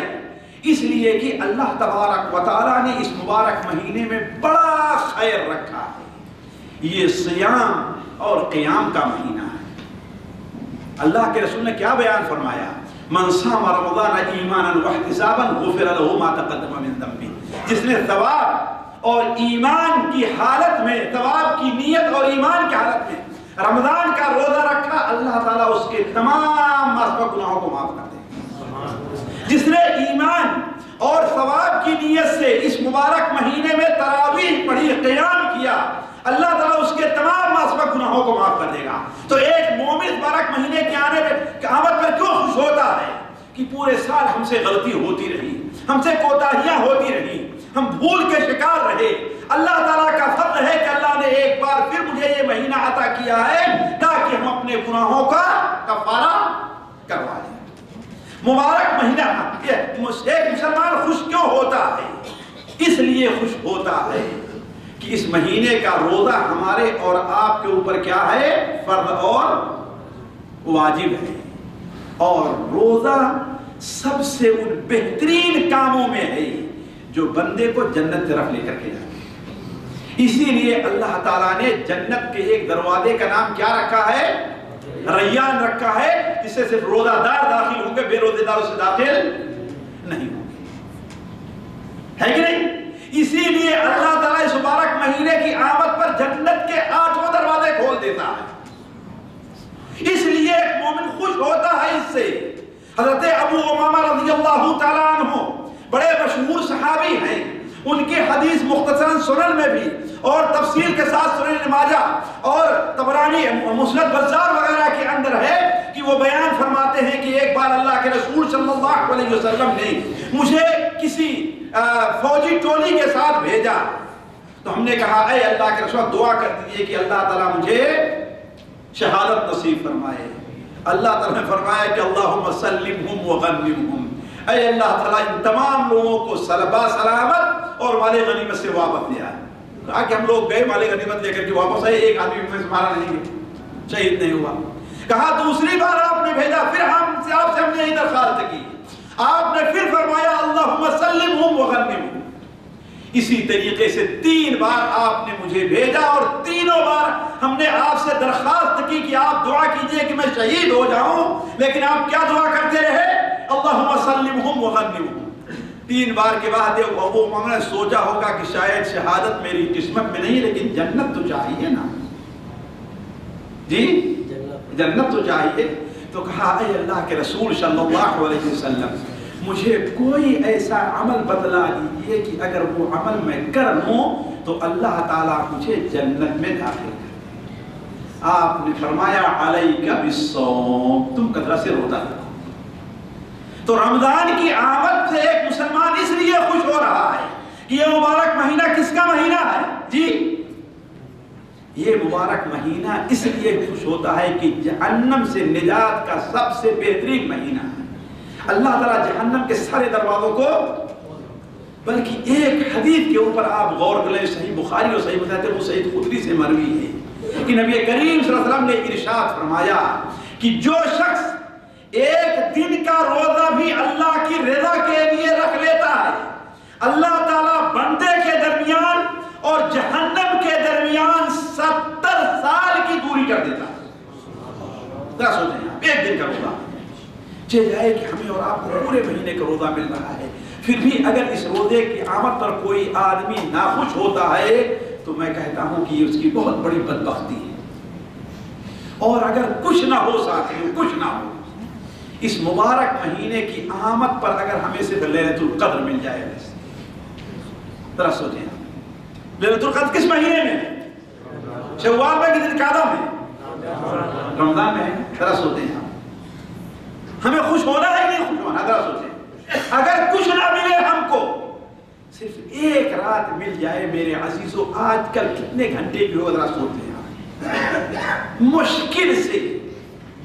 اس لیے کہ اللہ تبارک و تعالیٰ نے اس مبارک مہینے میں بڑا خیر رکھا ہے۔ یہ صیام اور قیام کا مہینہ ہے۔ اللہ کے رسول نے کیا بیان فرمایا؟ من صام رمضان ایمانا واحتسابا غفر له ما تقدم من ذنبه۔ جس نے ثواب اور ایمان کی حالت میں، ثواب کی نیت اور ایمان کی حالت میں رمضان کا روزہ رکھا، اللہ تعالیٰ اس کے تمام ماسبق گناہوں کو معاف کر دے۔ جس نے ایمان اور ثواب کی نیت سے اس مبارک مہینے میں تراویح پڑھی، قیام کیا، اللہ تعالیٰ اس کے تمام ماسبق گناہوں کو معاف کر دے گا۔ تو ایک مومن مبارک مہینے کے آنے پہ آمد پر کیوں خوش ہوتا ہے؟ کہ پورے سال ہم سے غلطی ہوتی رہی، ہم سے کوتاہیاں ہوتی رہی، ہم بھول کے شکار رہے۔ اللہ تعالیٰ کا فضل ہے کہ اللہ نے ایک بار پھر مجھے یہ مہینہ عطا کیا ہے تاکہ ہم اپنے گناہوں کا کفارہ کروا لیں۔ مبارک مہینہ، ایک مسلمان خوش کیوں ہوتا ہے؟ اس لیے خوش ہوتا ہے کہ اس مہینے کا روزہ ہمارے اور آپ کے اوپر کیا ہے؟ فرض اور واجب ہے۔ اور روزہ سب سے ان بہترین کاموں میں ہے جو بندے کو جنت طرف لے کر کے جاتے ہیں۔ اسی لیے اللہ تعالیٰ نے جنت کے ایک دروازے کا نام کیا رکھا ہے؟ ریان رکھا ہے، جس سے صرف روزہ دار داخل ہوں گے، بے روزے دار اسے داخل نہیں ہوں گے، ہے کہ نہیں؟ اسی لیے اللہ تعالیٰ اس مبارک مہینے کی آمد پر جنت کے 8 دروازے کھول دیتا ہے۔ اس لیے ایک مومن خوش ہوتا ہے اس سے۔ حضرت ابو امامہ رضی اللہ تعالیٰ عنہ بڑے مشہور صحابی ہیں، ان کی حدیث مختصراً سنن میں بھی اور تفصیل کے ساتھ سنن ابن ماجہ اور طبرانی مسند بزار وغیرہ کے اندر ہے کہ وہ بیان فرماتے ہیں کہ ایک بار اللہ کے رسول صلی اللہ علیہ وسلم نے مجھے کسی فوجی ٹولی کے ساتھ بھیجا، تو ہم نے کہا اے اللہ کے رسول دعا کر دیجئے کہ اللہ تعالیٰ مجھے شہادت نصیب فرمائے۔ اللہ تعالیٰ نے فرمایا کہ اللہم سلمہم وغنمہم، اے اللہ تعالیٰ ان تمام لوگوں کو سلامت اور مال غنیمت سے واپس لے آئے۔ کہا کہ ہم لوگ گئے مال غنیمت لے کر کے واپس آئے، ایک آدمی میں سے مارا نہیں گیا، شہید نہیں ہوا۔ کہا دوسری بار آپ نے بھیجا، پھر آپ سے ہم نے درخواست کی، آپ نے پھر فرمایا اللہم سلمہم وغنمہم۔ اسی طریقے سے 3 بار آپ نے مجھے بھیجا اور تینوں بار ہم نے آپ سے درخواست کی کہ آپ دعا کیجئے کہ میں شہید ہو جاؤں، لیکن آپ کیا دعا کرتے رہے؟ اللہم سلمہم وغنمہم۔ 3 بار کے بعد ابو امامہ نے سوچا ہوگا کہ شاید شہادت میری قسمت میں نہیں، لیکن جنت تو چاہیے نا، جی جنت تو چاہیے۔ تو کہا اے اللہ کے رسول صلی اللہ علیہ وسلم مجھے کوئی ایسا عمل بتلا دیجئے کہ اگر وہ عمل میں کر لوں تو اللہ تعالیٰ مجھے جنت میں داخل کر دے۔ آپ نے فرمایا علیک بالصوم، تم کثرت سے روزہ رکھو۔ تو رمضان کی آمد سے ایک مسلمان اس لیے خوش ہو رہا ہے کہ یہ مبارک مہینہ کس کا مہینہ ہے؟ جی یہ مبارک مہینہ اس لیے خوش ہوتا ہے کہ جہنم سے نجات کا سب سے بہترین مہینہ ہے۔ اللہ تعالیٰ جہنم کے سارے دروازوں کو، بلکہ ایک حدیث کے اوپر آپ غور کریں، صحیح بخاری اور صحیح مسلم وہ سعید خدری سے مروی ہے کہ نبی کریم صلی اللہ علیہ وسلم نے ارشاد فرمایا کہ جو شخص ایک دن کا روزہ بھی اللہ کی رضا کے لیے رکھ لیتا ہے، اللہ تعالیٰ بندے کے درمیان اور جہنم کے درمیان 70 سال کی دوری کر دیتا ہے۔ ذرا سوچیں آپ، ایک دن کا روزہ چاہے جائے کہ ہمیں اور آپ کو پورے مہینے کا روزہ مل رہا ہے، پھر بھی اگر اس روزے کی آمد پر کوئی آدمی ناخوش ہوتا ہے تو میں کہتا ہوں کہ یہ اس کی بہت بڑی بدبختی ہے۔ اور اگر کچھ نہ ہو ساتھیوں، کچھ نہ ہو، اس مبارک مہینے کی آمد پر اگر ہمیں صرف لیلۃ القدر مل جائے، ذرا سوچیں لیلۃ القدر کس مہینے میں؟ شوال میں کہ ذی القعدہ میں؟ رمضان میں ہے۔ ذرا سوچیں ہمیں خوش ہونا ہے کہ نہیں خوش ہونا؟ ذرا سوچیں۔ اگر کچھ نہ ملے ہم کو، صرف ایک رات مل جائے میرے عزیزو، آج کل کتنے گھنٹے کی ہو ذرا سوچتے ہیں، مشکل سے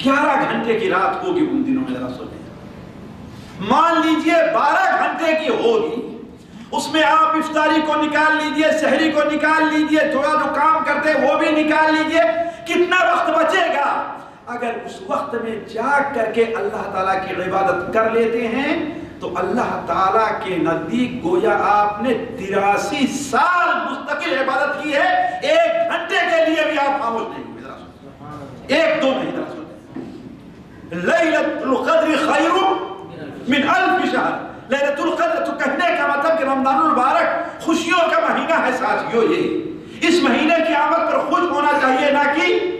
11 گھنٹے کی رات ہوگی ان دنوں میں، ذرا سوچیں، مان لیجئے 12 گھنٹے کی ہوگی، اس میں آپ افطاری کو نکال لیجئے، سحری کو نکال لیجئے، تھوڑا جو کام کرتے وہ بھی نکال لیجئے، کتنا وقت بچے گا؟ اگر اس وقت میں جاگ کر کے اللہ تعالیٰ کی عبادت کر لیتے ہیں تو اللہ تعالیٰ کے نزدیک گویا آپ نے 83 سال مستقل عبادت کی ہے، 1 گھنٹے کے لیے بھی آپ خاموش نہیں ہوئے، 1-2 نہیں، ذرا سنیں، لیلۃ القدر خیر من 1000 شہر، لیلۃ القدر تو کہنے کا مطلب کہ رمضان المبارک خوشیوں کا مہینہ ہے ساتھیوں، یہ اس مہینے کی آمد پر خوش ہونا چاہیے، نہ کہ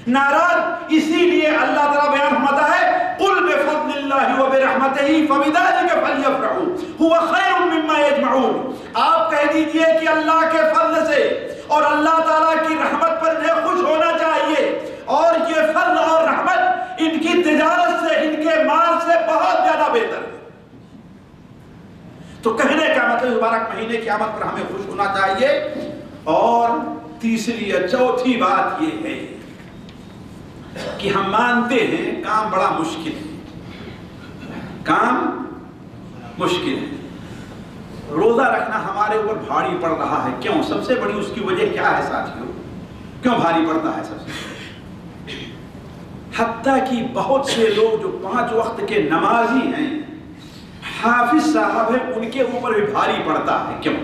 ناراض۔ اسی لیے اللہ تعالیٰ بیان فرماتا ہے قل بفضل اللہ وبرحمتہ فبذلک فلیفرحوا هو خیر مما یجمعون، آپ کہہ دیجئے کہ اللہ کے فضل سے اور اللہ تعالیٰ کی رحمت پر انہیں خوش ہونا چاہیے، اور یہ فضل اور رحمت ان کی تجارت سے، ان کے مال سے بہت زیادہ بہتر ہے۔ تو کہنے کا مطلب مبارک مہینے کی آمد پر ہمیں خوش ہونا چاہیے۔ اور تیسری یا چوتھی بات یہ ہے کہ ہم مانتے ہیں کام بڑا مشکل ہے، کام مشکل ہے، روزہ رکھنا ہمارے اوپر بھاری پڑ رہا ہے، کیوں؟ سب سے بڑی اس کی وجہ کیا ہے ساتھیوں؟ کیوں بھاری پڑتا ہے؟ سب سے حتیٰ کہ بہت سے لوگ جو 5 وقت کے نمازی ہیں، حافظ صاحب ہیں، ان کے اوپر بھی بھاری پڑتا ہے، کیوں؟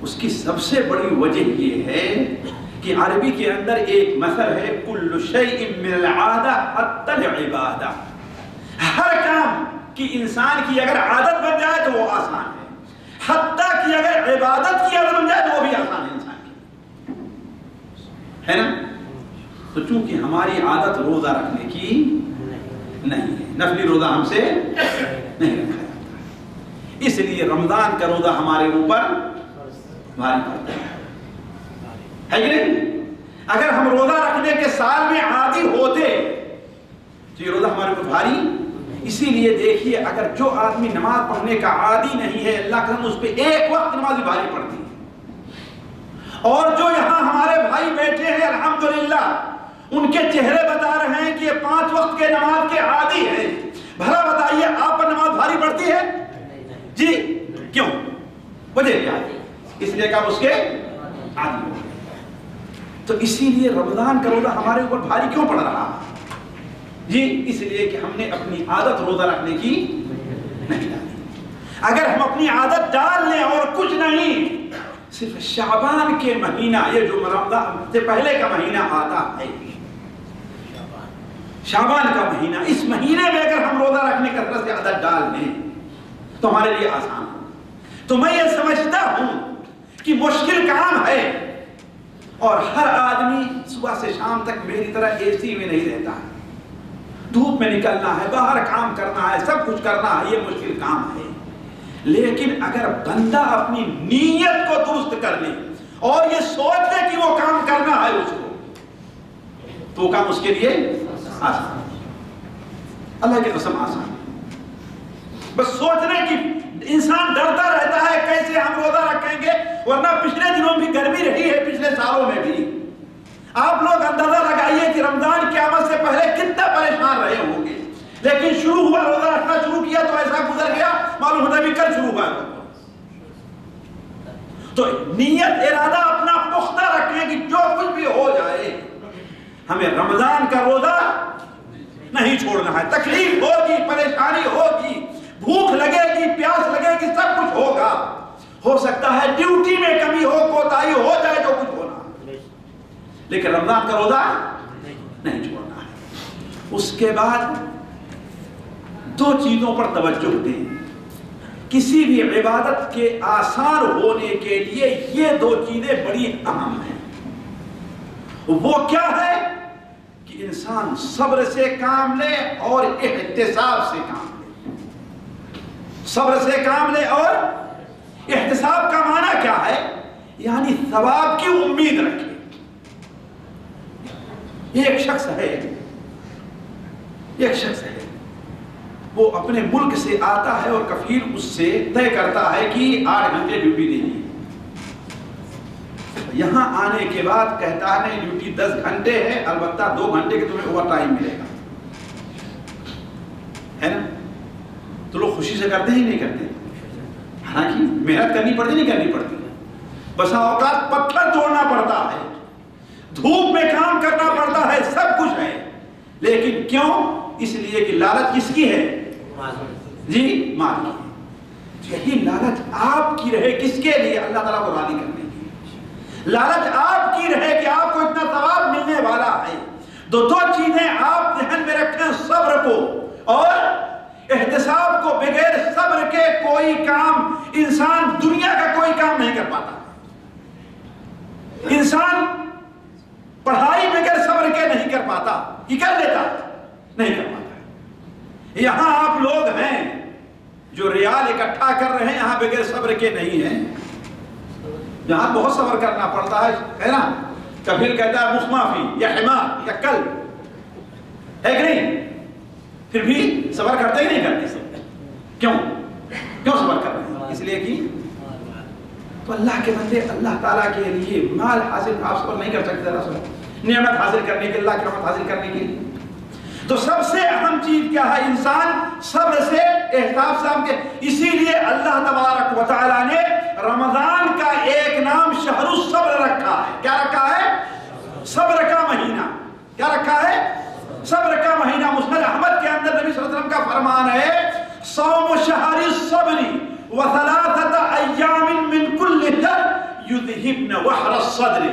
اس کی سب سے بڑی وجہ یہ ہے کہ عربی کے اندر ایک مثل ہے کل شیء من العادہ حتی العبادہ، ہر کام کی انسان کی اگر عادت بن جائے تو وہ آسان ہے، حتیٰ کہ اگر عبادت کی عادت بن جائے تو وہ بھی آسان ہے انسان کی، ہے نا؟ تو چونکہ ہماری عادت روزہ رکھنے کی نہیں ہے، نفلی روزہ ہم سے نہیں رکھا جاتا، اس لیے رمضان کا روزہ ہمارے اوپر بھاری پڑتا ہے کہ نہیں؟ اگر ہم روزہ رکھنے کے سال میں عادی ہوتے تو یہ روزہ ہمارے اوپر بھاری، اسی لیے دیکھیے اگر جو آدمی نماز پڑھنے کا عادی نہیں ہے، اللہ کا اس پہ ایک وقت نماز بھاری پڑتی ہے، اور جو یہاں ہمارے بھائی بیٹھے ہیں الحمدللہ ان کے چہرے بتا رہے ہیں کہ یہ 5 وقت کے نماز کے عادی ہیں، بھلا بتائیے آپ پر نماز بھاری پڑتی ہے؟ جی کیوں؟ وجہ کیا ہے؟ اس لیے کہ آپ اس کے عادی ہو گئے۔ تو اسی لیے رمضان کا روزہ ہمارے اوپر بھاری کیوں پڑ رہا ہے؟ جی اس لیے کہ ہم نے اپنی عادت روزہ رکھنے کی نہیں ڈالی۔ اگر ہم اپنی عادت ڈال لیں اور کچھ نہیں، صرف شعبان کے مہینہ، یہ جو رمضان سے پہلے کا مہینہ آتا ہے، شعبان کا مہینہ، اس مہینے میں اگر ہم روزہ رکھنے کا طرح سے عادت ڈال دیں تو ہمارے لیے آسان ہو۔ تو میں یہ سمجھتا ہوں کہ مشکل کام ہے، اور ہر آدمی صبح سے شام تک میری طرح اے سی میں نہیں رہتا ہے، دھوپ میں نکلنا ہے، باہر کام کرنا ہے، سب کچھ کرنا ہے، یہ مشکل کام ہے۔ لیکن اگر بندہ اپنی نیت کو درست کر لے اور یہ سوچ لے کہ وہ کام کرنا ہے اس کو، تو وہ کام اس کے لیے آسان، اللہ کی قسم آسان۔ بس سوچنے کی انسان ڈرتا رہتا ہے کیسے ہم روزہ رکھیں گے، ورنہ پچھلے دنوں بھی گرمی رہی ہے، پچھلے سالوں میں بھی آپ لوگ اندازہ لگائیے کہ رمضان کی آمد سے پہلے کتنا پریشان رہے ہوں گے، لیکن شروع ہوا روزہ رکھنا شروع کیا تو ایسا گزر گیا معلوم ہوتا بھی کل شروع ہوا۔ تو نیت ارادہ اپنا پختہ رکھیں کہ جو کچھ بھی ہو جائے ہمیں رمضان کا روزہ نہیں چھوڑنا ہے، تکلیف ہوگی، پریشانی ہوگی، بھوک لگے گی، پیاس لگے گی، سب کچھ ہوگا، ہو سکتا ہے ڈیوٹی میں کمی ہو، کوتاہی ہو جائے، جو کچھ ہونا، لیکن رمضان کا روزہ نہیں چھوڑنا ہے۔ اس کے بعد 2 چیزوں پر توجہ دیں، کسی بھی عبادت کے آسان ہونے کے لیے یہ 2 چیزیں بڑی اہم ہیں۔ وہ کیا ہے کہ انسان صبر سے کام لے اور احتساب سے کام لے۔ صبر سے کام لے اور احتساب کا معنی کیا ہے؟ یعنی ثواب کی امید رکھے۔ ایک شخص ہے وہ اپنے ملک سے آتا ہے اور کفیل اس سے طے کرتا ہے کہ 8 گھنٹے ڈیوٹی دینی ہے. یہاں آنے کے بعد کہتا ہے نہیں ڈیوٹی 10 گھنٹے ہے، البتہ 2 گھنٹے کے تمہیں اوور ٹائم ملے گا، ہے نا؟ تو لوگ خوشی سے کرتے ہی نہیں کرتے، حالانکہ محنت کرنی پڑتی نہیں کرنی پڑتی، بسا اوقات پتھر توڑنا پڑتا ہے، دھوپ میں کام کرنا پڑتا ہے، سب کچھ ہے، لیکن کیوں؟ اس لیے کہ لالچ کس کی ہے؟ جی مال کی. یہی لالچ آپ کی رہے کس کے لیے؟ اللہ تعالیٰ کو راضی کرنے کی. لالچ آپ کی رہے کہ آپ کو اتنا ثواب ملنے والا ہے. دو چیزیں آپ ذہن میں رکھیں، صبر کو اور احتساب کو. بغیر صبر کے کوئی کام انسان دنیا کا کوئی کام نہیں کر پاتا. انسان پڑھائی بغیر صبر کے نہیں کر پاتا. یہ کر لیتا نہیں کر پاتا. یہاں آپ لوگ ہیں جو ریال اکٹھا کر رہے ہیں، یہاں بغیر صبر کے نہیں ہیں. یہاں بہت صبر کرنا پڑتا ہے نا. کبھی کہتا ہے مخمافی یا حمار یا کل، ہے کہ نہیں؟ پھر بھی صبر کرتے ہی نہیں کرتے. کیوں صبر کر رہے ہیں؟ اس لیے کہ تو اللہ کے بندے اللہ تعالیٰ کے لیے مال حاصل، آپ صبر نہیں کر سکتے. نعمت حاصل کرنے کے، اللہ کی رحمت حاصل کرنے کے لیے تو سب سے اہم چیز کیا ہے؟ انسان صبر سے احتساب کے. اسی لیے اللہ تبارک و تعالیٰ نے رمضان کا ایک نام شہر الصبر رکھا ہے. کیا رکھا ہے؟ صبر کا مہینہ. کیا رکھا ہے؟ صبر کا مہینہ. مسند احمد کے اندر نبی صلی اللہ علیہ وسلم کا فرمان ہے صوم شہر الصبر وثلاثة ایام من کل شهر یذہبن وحر الصدر.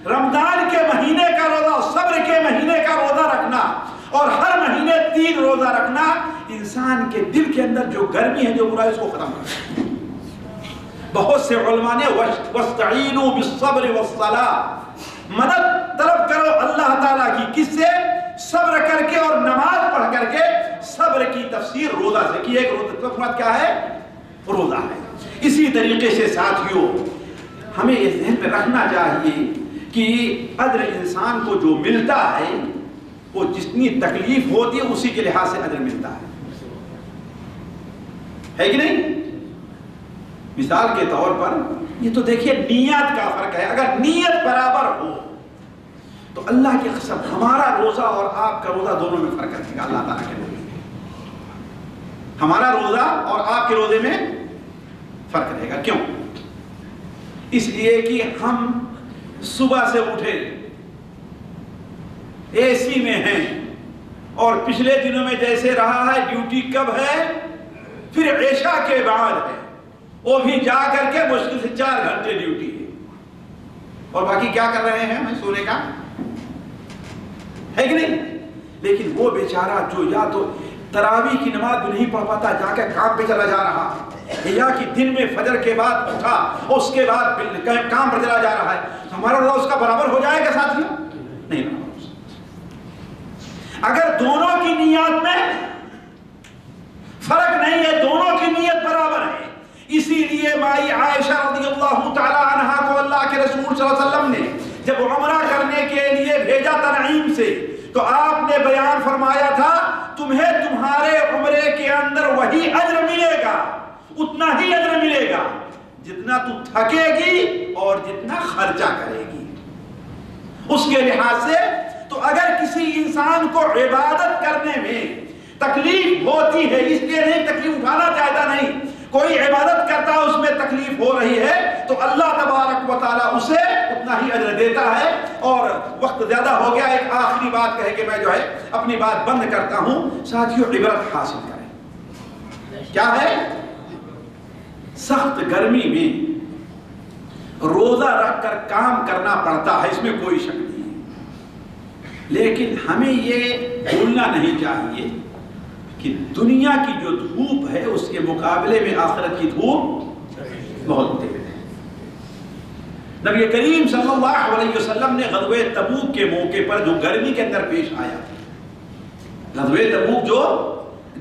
رمضان کے مہینے کا روزہ، صبر کے مہینے کا روزہ رکھنا اور ہر مہینے 3 روزہ رکھنا انسان کے دل کے اندر جو گرمی ہے، جو برائی، اس کو ختم کرنا. بہت سے علماء نے وَاسْتَعِينُوا بِالصَّبْرِ وَالصَّلَاةِ، مدد طلب کرو اللہ تعالیٰ کی. کس سے؟ صبر کر کے اور نماز پڑھ کر کے. صبر کی تفسیر روزہ سے کی. ایک روزہ کیا ہے؟ روزہ ہے. اسی طریقے سے ساتھیوں ہمیں یہ ذہن میں رکھنا چاہیے کہ اجر انسان کو جو ملتا ہے وہ جتنی تکلیف ہوتی ہے اسی کے لحاظ سے اجر ملتا ہے کہ نہیں؟ مثال کے طور پر یہ تو دیکھیے نیت کا فرق ہے. اگر نیت برابر ہو تو اللہ کی قسم ہمارا روزہ اور آپ کا روزہ دونوں میں فرق رہے گا. اللہ تعالیٰ کے روزے میں ہمارا روزہ اور آپ کے روزے میں فرق رہے گا. کیوں؟ اس لیے کہ ہم صبح سے اٹھے اے سی میں ہیں اور پچھلے دنوں میں جیسے رہا ہے ڈیوٹی کب ہے؟ پھر عشاء کے بعد ہے. وہ بھی جا کر کے مشکل سے 4 گھنٹے ڈیوٹی ہے اور باقی کیا کر رہے ہیں؟ ہمیں سونے کا ہے کہ نہیں؟ لیکن وہ بیچارہ جو یا تو تراویح کی نماز بھی نہیں پڑھ پاتا، جا کے کام پہ چلا جا رہا ہے، یا کہ دن میں فجر کے بعد اٹھا اور اس کے بعد کام پر چلا جا رہا ہے. ہمارا روزہ اس کا برابر ہو جائے گا ساتھیوں؟ نہیں برابر. اگر دونوں کی نیت میں فرق نہیں ہے، دونوں کی نیت برابر ہے. اسی لیے مائی عائشہ رضی اللہ تعالی عنہا کو اللہ کے رسول صلی اللہ علیہ وسلم نے جب عمرہ کرنے کے لیے بھیجا تنعیم سے تو آپ نے بیان فرمایا تھا تمہیں تمہارے عمرے کے اندر وہی اجر ملے گا، اتنا ہی اجر ملے گا جتنا تو تھکے گی اور جتنا خرچہ کرے گی. اس کے لحاظ سے تو اگر کسی انسان کو عبادت کرنے میں تکلیف ہوتی ہے، اس لیے نہیں تکلیف اٹھانا چاہتا نہیں، کوئی عبادت کرتا ہے اس میں تکلیف ہو رہی ہے تو اللہ تبارک و تعالیٰ اسے اتنا ہی اجر دیتا ہے. اور وقت زیادہ ہو گیا، ایک آخری بات کہے کہ میں جو ہے اپنی بات بند کرتا ہوں. ساتھیوں عبرت حاصل کریں. کیا ہے؟ سخت گرمی میں روزہ رکھ کر کام کرنا پڑتا ہے، اس میں کوئی شک نہیں ہے، لیکن ہمیں یہ بھولنا نہیں چاہیے کہ دنیا کی جو دھوپ ہے اس کے مقابلے میں آخرت کی دھوپ بہت تیز ہے. نبی کریم صلی اللہ علیہ وسلم نے غزوہ تبوک کے موقع پر جو گرمی کے اندر پیش آیا، غزوہ تبوک جو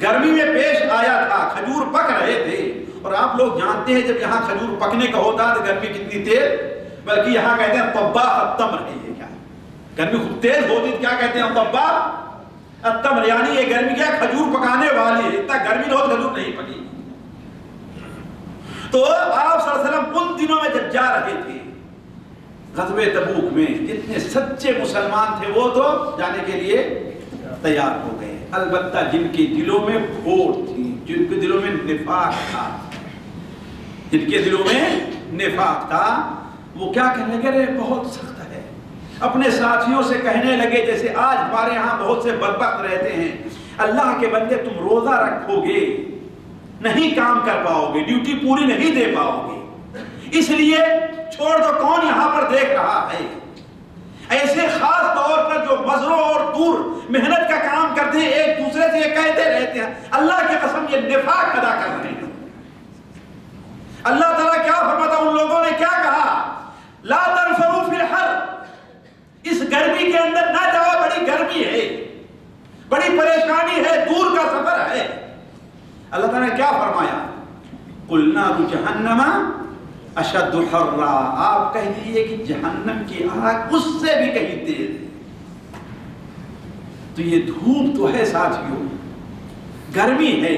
گرمی میں پیش آیا تھا، کھجور پک رہے تھے. اور آپ لوگ جانتے ہیں جب یہاں کھجور پکنے کا ہوتا ہے تو گرمی کتنی تیز، بلکہ یہاں کہتے ہیں طباخ التمر ہے. یہ کیا گرمی خوب تیز ہوتی، کیا کہتے ہیں طباخ التمر یعنی یہ گرمی کیا کھجور پکانے والی ہے، اتنا گرمی ہو کھجور نہیں پکی۔ تو آپ صلی اللہ علیہ وسلم ان دنوں میں جب جا رہے تھے غزوہ تبوک میں، جتنے سچے مسلمان تھے وہ تو جانے کے لیے تیار ہو گئے، البتہ جن کے دلوں میں کھوٹ تھی، جن کے دلوں میں نفاق تھا، جن کے دلوں میں نفاق تھا، وہ کیا کہنے لگے بہت سخت ہے، اپنے ساتھیوں سے کہنے لگے جیسے آج ہمارے ہاں بہت سے بدبخت رہتے ہیں، اللہ کے بندے تم روزہ رکھو گے نہیں کام کر پاؤ گے، ڈیوٹی پوری نہیں دے پاؤ گے، اس لیے چھوڑ دو، کون یہاں پر دیکھ رہا ہے۔ ایسے خاص طور پر جو مزروں اور دور محنت کا کام کرتے ہیں ایک دوسرے سے یہ کہتے رہتے ہیں، اللہ کی قسم یہ نفاق ادا کر رہے ہیں۔ اللہ تعالیٰ کیا فرماتا، ان لوگوں نے کیا کہا، لا تنفروا فی الحر، اس گرمی کے اندر نہ جاؤ، بڑی گرمی ہے، بڑی پریشانی ہے، دور کا سفر ہے۔ اللہ تعالیٰ نے کیا فرمایا، قُلْ نَارُ جَهَنَّمَ اشد حرا، آپ کہہ دیجئے کہ جہنم کی آگ اس سے بھی کہیں تیز ہے۔ تو یہ دھوپ تو ہے ساتھیوں، گرمی ہے،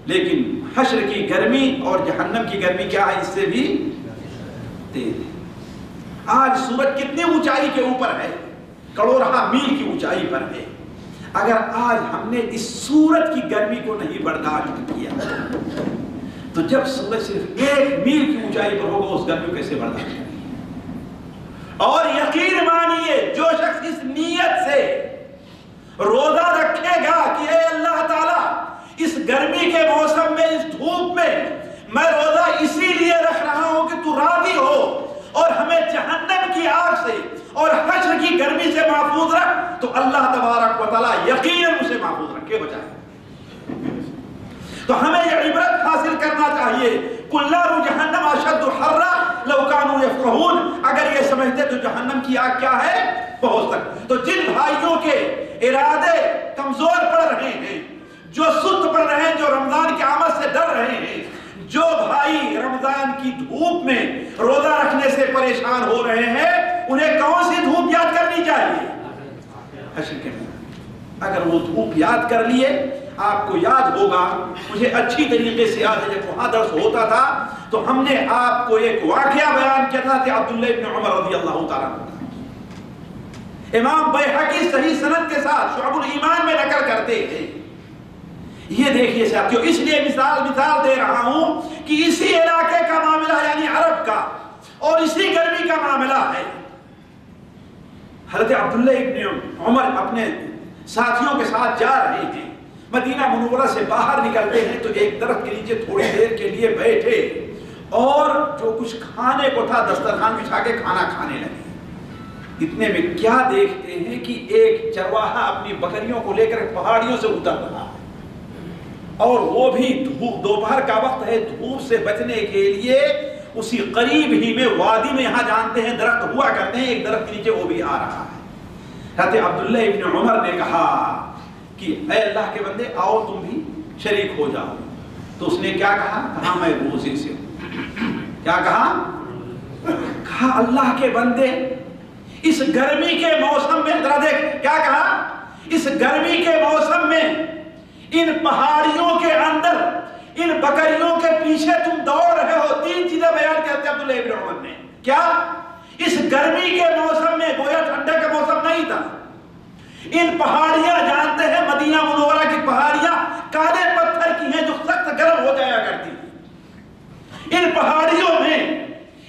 لیکن حشر کی گرمی اور جہنم کی گرمی کیا ہے، اس سے بھی تیز ہے۔ آج سورج کتنی اونچائی کے اوپر ہے، کروڑہ میل کی اونچائی پر ہے، اگر آج ہم نے اس سورج کی گرمی کو نہیں برداشت کیا تو جب سورج صرف 1 میل کی اونچائی پر ہوگا اس گرمی کو کیسے برداشت کریں گے۔ اور یقین مانیے جو شخص اس نیت سے روزہ رکھے گا کہ اے اللہ تعالیٰ اس گرمی کے موسم میں، اس دھوپ میں روزہ اسی لیے رکھ رہا ہوں کہ تو راضی ہو اور ہمیں جہنم کی آگ سے اور حشر کی گرمی سے محفوظ رکھ، تو اللہ تبارک و تعالیٰ یقیناً اسے محفوظ رکھے بچائے۔ تو ہمیں یہ عبرت حاصل کرنا چاہیے، قُلْ نَارُ جَهَنَّمَ أَشَدُّ حَرًّا لَوْ كَانُوا يَفْقَهُونَ، اگر یہ سمجھتے تو جہنم کی آگ کیا ہے بہت سخت۔ تو جن بھائیوں کے ارادے کمزور پڑ رہے ہیں، جو سست پڑ رہے ہیں، جو رمضان کی آمد سے ڈر رہے ہیں، جو بھائی رمضان کی دھوپ میں روزہ رکھنے سے پریشان ہو رہے ہیں، انہیں کون سی دھوپ یاد کرنی چاہیے، حشر کے موقع۔ اگر وہ دھوپ یاد کر لیے، آپ کو یاد ہوگا، مجھے اچھی طریقے سے یاد ہے جب وہاں درس ہوتا تھا تو ہم نے آپ کو ایک واقعہ بیان کیا تھا کہ عبداللہ ابن عمر رضی اللہ تعالیٰ عنہ، امام بیہقی صحیح سند کے ساتھ شعب الایمان میں نقل کرتے ہیں۔ یہ دیکھیے ساتھیو، اس لیے مثال دے رہا ہوں کہ اسی علاقے کا معاملہ یعنی عرب کا اور اسی گرمی کا معاملہ ہے۔ حضرت عبداللہ ابن عمر اپنے ساتھیوں کے ساتھ جا رہے ہیں، مدینہ منورہ سے باہر نکلتے ہیں تو ایک درخت کے نیچے تھوڑی دیر کے لیے بیٹھے اور جو کچھ کھانے کو تھا دسترخوان بچھا کے کھانا کھانے لگے۔ اتنے میں کیا دیکھتے ہیں کہ ایک چرواہا اپنی بکریوں کو لے کر پہاڑیوں سے اتر رہا ہے، اور وہ بھی دوپہر کا وقت ہے، دھوپ سے بچنے کے لیے اسی قریب ہی میں وادی میں، یہاں جانتے ہیں درخت ہوا کرتے ہیں، ایک درخت کے نیچے وہ بھی آ رہا ہے۔ حضرت عبداللہ ابن عمر نے کہا کہ اے اللہ کے بندے آؤ تم بھی شریک ہو جاؤ، تو اس نے کیا کہا میں روزے سے ہوں۔ کیا کہا اللہ کے بندے اس گرمی کے موسم میں، ذرا دیکھ کیا کہا، اس گرمی کے موسم میں ان پہاڑیوں کے اندر ان بکریوں کے پیچھے تم دوڑ رہے ہو۔ 3 چیزیں بیان کرتے عبداللہ ابن عمر نے، کیا اس گرمی کے موسم میں، گویا ٹھنڈے کا موسم نہیں تھا، ان پہاڑیاں جانتے ہیں مدینہ منورہ کی پہاڑیاں کالے پتھر کی ہیں جو سخت گرم ہو جایا کرتی ہیں، ان پہاڑیوں میں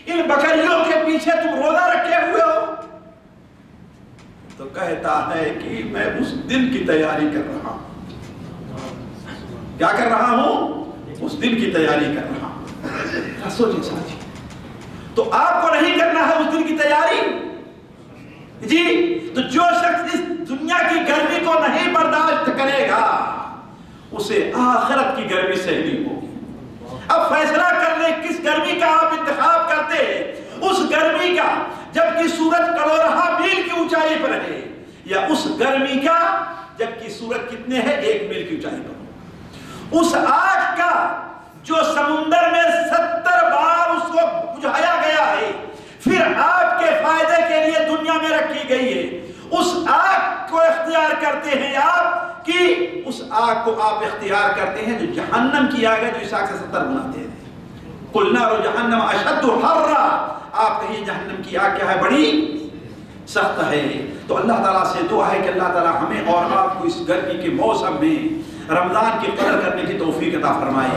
ان بکریوں کے پیچھے تم روزہ رکھے ہوئے ہو۔ تو کہتا ہے کہ میں اس دن کی تیاری کر رہا ہوں۔ کیا کر رہا ہوں؟ اس دن کی تیاری کر رہا ہوں۔ سوچیں ساتھی، تو آپ کو نہیں کرنا ہے اس دن کی تیاری جی؟ تو جو شخص اس دنیا کی گرمی کو نہیں برداشت کرے گا اسے آخرت کی گرمی سہنی ہوگی۔ اب فیصلہ کر لیں کس گرمی کا آپ انتخاب کرتے ہیں، اس گرمی کا جبکہ سورج کروڑہ میل کی اونچائی پر ہے، یا اس گرمی کا جبکہ سورج کتنے ہے 1 میل کی اونچائی پر، اس آگ کا جو سمندر میں 70 بار اس کو بجھایا گیا ہے، پھر آپ کے فائدے کے لیے دنیا میں رکھی گئی ہے، اس آگ کو اختیار کرتے ہیں آپ کہ اس آگ کو آپ اختیار کرتے ہیں جو جہنم کی آگ ہے جو اس آگ سے 70 گنا تیز ہے؟ قُلْ نَارُ جَهَنَّمَ أَشَدُّ حَرًّا، آپ کہیں جہنم کی آگ کیا ہے؟ بڑی سخت ہے۔ تو اللہ تعالیٰ سے دعا ہے کہ اللہ تعالیٰ ہمیں اور آپ کو اس گرمی کے موسم میں رمضان کی قدر کرنے کی توفیق عطا فرمائے۔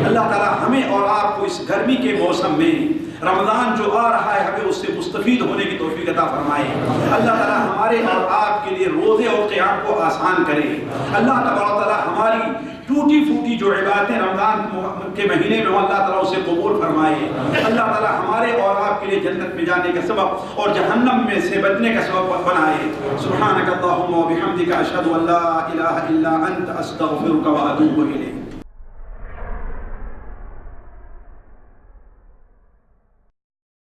اللہ تعالیٰ ہمیں اور آپ کو اس گرمی کے موسم میں رمضان جو آ رہا ہے ہمیں اس سے مستفید ہونے کی توفیق عطا فرمائے۔ اللہ تعالیٰ ہمارے اور آپ کے لیے روزے اور قیام کو آسان کرے۔ اللہ تعالیٰ ہماری ٹوٹی پھوٹی جو عبادتیں رمضان کے مہینے میں اللہ تعالیٰ اسے قبول فرمائے۔ اللہ تعالیٰ ہمارے اور آپ کے لیے جنت میں جانے کا سبب اور جہنم میں سے بچنے کا سبب بنائے۔ سبحانک اللہم و بحمدک اشہد ان لا الہ الا انت استغفرک و اتوب الیک۔